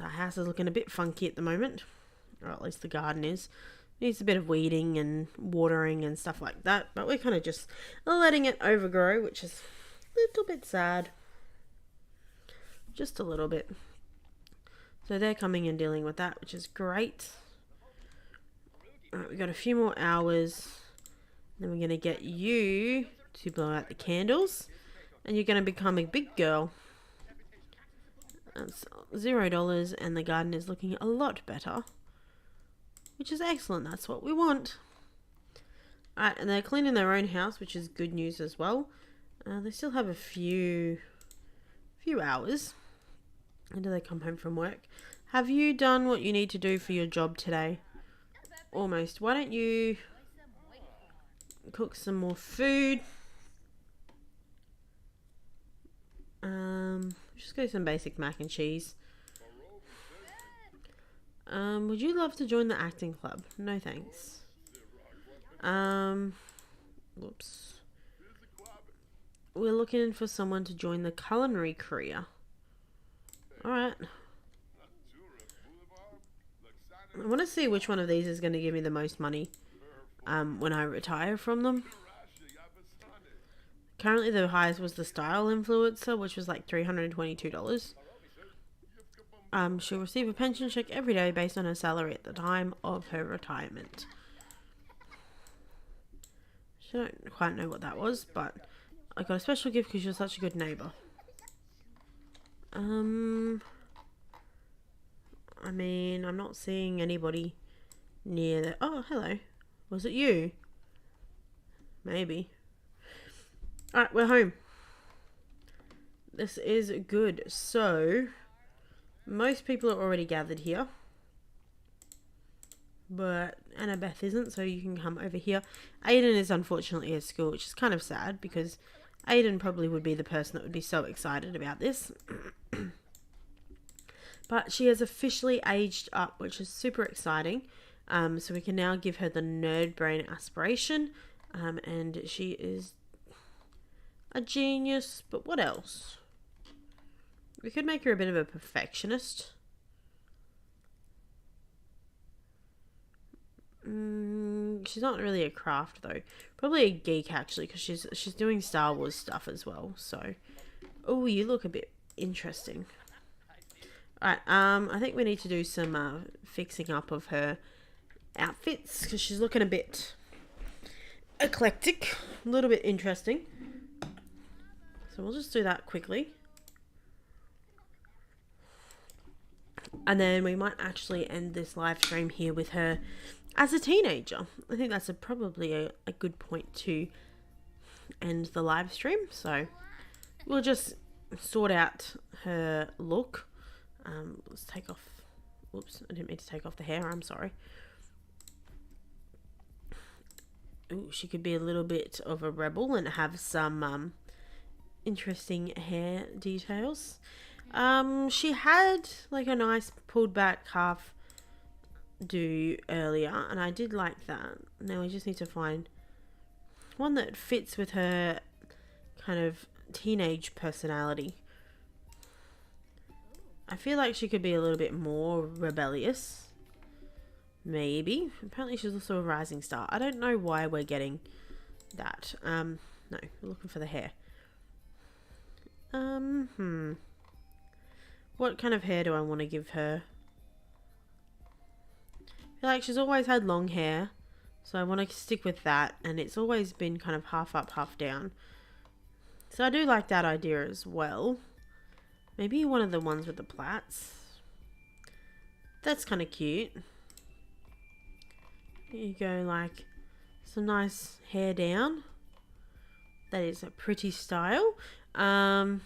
Our house is looking a bit funky at the moment, or at least the garden is. Needs a bit of weeding and watering and stuff like that, but we're kind of just letting it overgrow, which is a little bit sad. Just a little bit. So they're coming and dealing with that, which is great. Alright, we've got a few more hours. Then we're going to get you to blow out the candles. And you're going to become a big girl. That's $0, and the garden is looking a lot better. Which is excellent. That's what we want. Alright, and they're cleaning their own house, which is good news as well. They still have a few hours until they come home from work. Have you done what you need to do for your job today? Almost. Why don't you cook some more food? Just go some basic mac and cheese. Would you love to join the acting club? No thanks. Whoops. We're looking for someone to join the culinary career. Alright. I want to see which one of these is going to give me the most money when I retire from them. Currently the highest was the style influencer, which was like $322. She'll receive a pension check every day based on her salary at the time of her retirement. She don't quite know what that was, but I got a special gift because you're such a good neighbour. I mean, I'm not seeing anybody near there. Oh, hello. Was it you? Maybe. Alright, we're home. This is good. So, most people are already gathered here. But Annabeth isn't, so you can come over here. Aiden is unfortunately at school, which is kind of sad because Aiden probably would be the person that would be so excited about this. But she has officially aged up, which is super exciting. So we can now give her the Nerd Brain Aspiration. And she is a genius, but what else? We could make her a bit of a perfectionist. She's not really a craft though. Probably a geek actually, because she's doing Star Wars stuff as well. So, oh, you look a bit interesting. Alright, I think we need to do some fixing up of her outfits because she's looking a bit eclectic, a little bit interesting. So we'll just do that quickly. And then we might actually end this live stream here with her as a teenager. I think that's probably a good point to end the live stream. So we'll just sort out her look. Let's take off. Whoops, I didn't mean to take off the hair. I'm sorry. Ooh, she could be a little bit of a rebel and have some interesting hair details. She had like a nice pulled back half do earlier, and I did like that. Now we just need to find one that fits with her kind of teenage personality. I feel like she could be a little bit more rebellious. Maybe. Apparently she's also a rising star. I don't know why we're getting that. No, we're looking for the hair. What kind of hair do I want to give her? I feel like she's always had long hair, so I want to stick with that, and it's always been kind of half up, half down. So I do like that idea as well. Maybe one of the ones with the plaits. That's kind of cute. Here you go, like some nice hair down. That is a pretty style. It's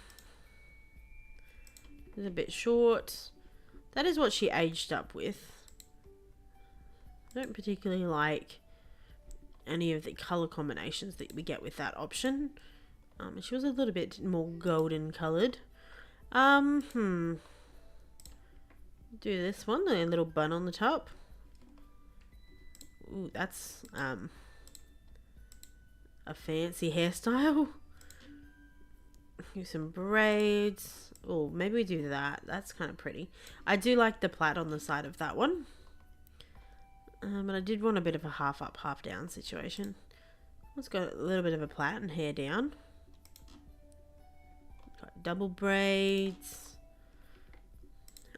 a bit short. That is what she aged up with. I don't particularly like any of the colour combinations that we get with that option. She was a little bit more golden coloured. Do this one, a little bun on the top. Ooh, that's a fancy hairstyle. Use some braids. Oh, maybe we do that. That's kind of pretty. I do like the plait on the side of that one. But I did want a bit of a half up, half down situation. Let's go a little bit of a plait and hair down. Got double braids.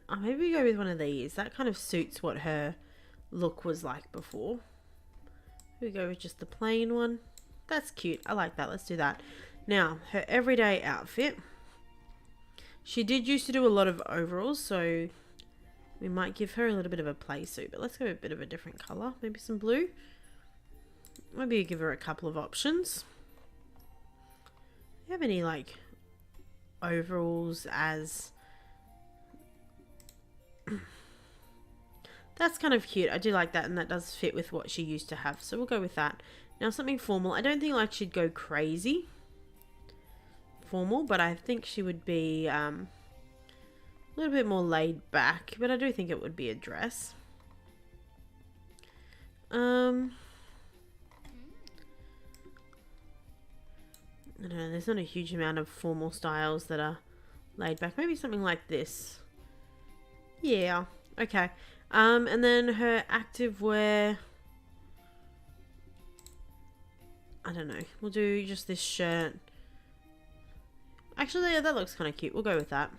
Oh, maybe we go with one of these. That kind of suits what her look was like before. We go with just the plain one. That's cute. I like that. Let's do that. Now, her everyday outfit. She did used to do a lot of overalls, so we might give her a little bit of a play suit, but let's go with a bit of a different colour. Maybe some blue. Maybe give her a couple of options. Do you have any, like, overalls as... That's kind of cute. I do like that, and that does fit with what she used to have, so we'll go with that. Now, something formal. I don't think, like, she'd go crazy formal, but I think she would be A little bit more laid back, but I do think it would be a dress. I don't know, there's not a huge amount of formal styles that are laid back. Maybe something like this. Yeah, okay. And then her active wear, I don't know. We'll do just this shirt. Actually, yeah, that looks kind of cute. We'll go with that.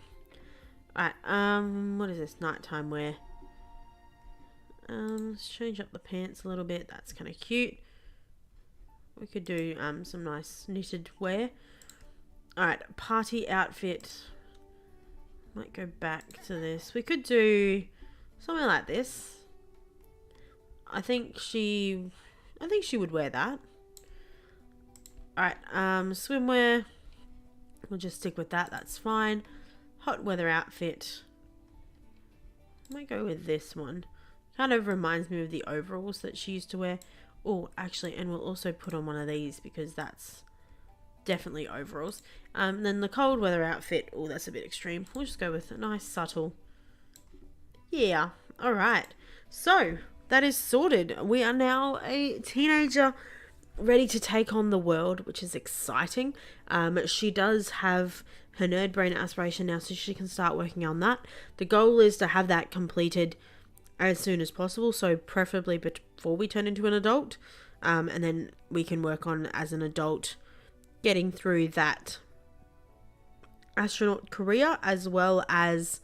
Alright, what is this? Nighttime wear. Let's change up the pants a little bit. That's kind of cute. We could do some nice knitted wear. Alright, party outfit. Might go back to this. We could do something like this. I think she would wear that. Alright, swimwear. We'll just stick with that. That's fine. Hot weather outfit. Might go with this one. Kind of reminds me of the overalls that she used to wear. Oh, actually, and we'll also put on one of these because that's definitely overalls. And then the cold weather outfit. Oh, that's a bit extreme. We'll just go with a nice subtle. Yeah. All right. So that is sorted. We are now a teenager ready to take on the world, which is exciting. She does have her nerd brain aspiration now, so she can start working on that. The goal is to have that completed as soon as possible, so preferably before we turn into an adult, and then we can work on, as an adult, getting through that astronaut career, as well as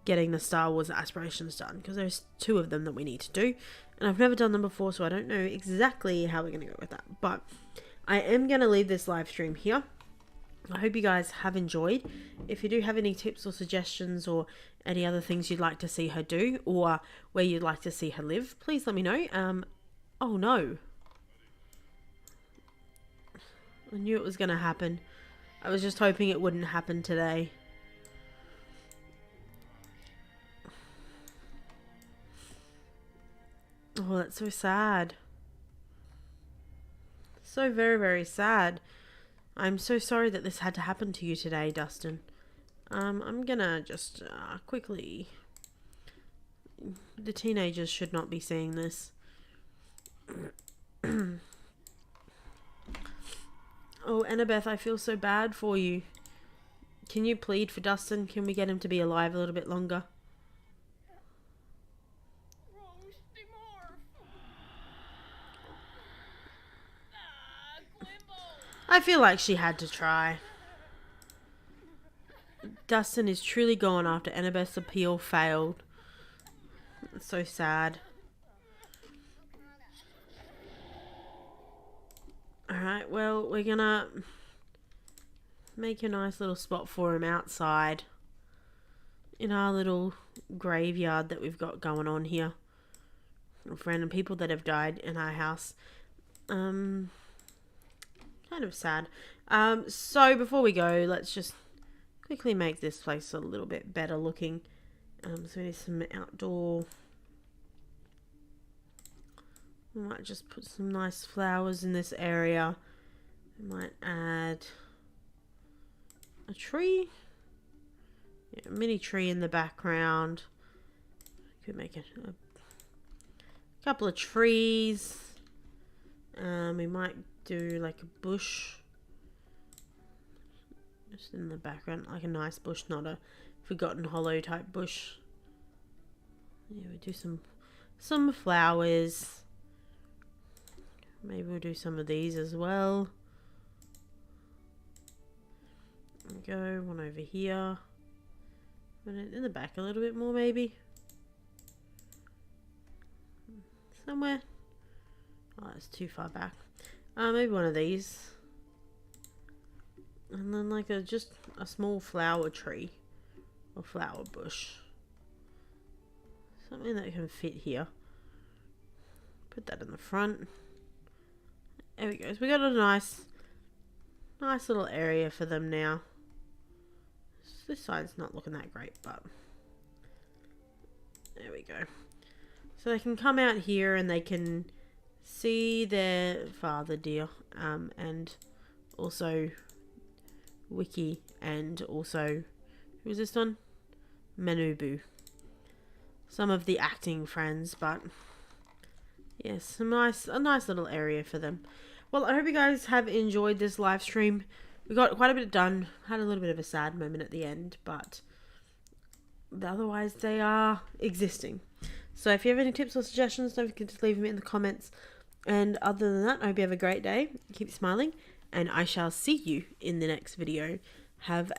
getting the Star Wars aspirations done, because there's 2 of them that we need to do, and I've never done them before, so I don't know exactly how we're going to go with that. But I am going to leave this live stream here. I hope you guys have enjoyed. If you do have any tips or suggestions or any other things you'd like to see her do, or where you'd like to see her live, please let me know. Oh no. I knew it was going to happen. I was just hoping it wouldn't happen today. Oh, that's so sad. So very, very sad. I'm so sorry that this had to happen to you today, Dustin. I'm gonna just quickly... The teenagers should not be seeing this. Oh, Annabeth, I feel so bad for you. Can you plead for Dustin? Can we get him to be alive a little bit longer? I feel like she had to try. Dustin is truly gone after Annabeth's appeal failed. It's so sad. Alright, well, we're gonna make a nice little spot for him outside in our little graveyard that we've got going on here of random people that have died in our house. Kind of sad. So before we go, let's just quickly make this place a little bit better looking. So we need some outdoor. We might just put some nice flowers in this area. We might add a tree. Yeah, a mini tree in the background. Could make it a couple of trees. We might do like a bush just in the background, like a nice bush, not a Forgotten Hollow type bush. Yeah, we do some flowers. Maybe we'll do some of these as well. There we go, one over here. In the back a little bit more, maybe. Somewhere. Oh, that's too far back. Maybe one of these. And then like just a small flower tree. Or flower bush. Something that can fit here. Put that in the front. There we go. So we got a nice little area for them now. This side's not looking that great, but there we go. So they can come out here and they can see their father dear, and also Wiki, and also who's this one? Manubu. Some of the acting friends, but yes, a nice little area for them. Well, I hope you guys have enjoyed this live stream. We got quite a bit done. Had a little bit of a sad moment at the end, but otherwise they are existing. So if you have any tips or suggestions, don't forget to leave them in the comments. And other than that, I hope you have a great day. Keep smiling, and I shall see you in the next video. Have a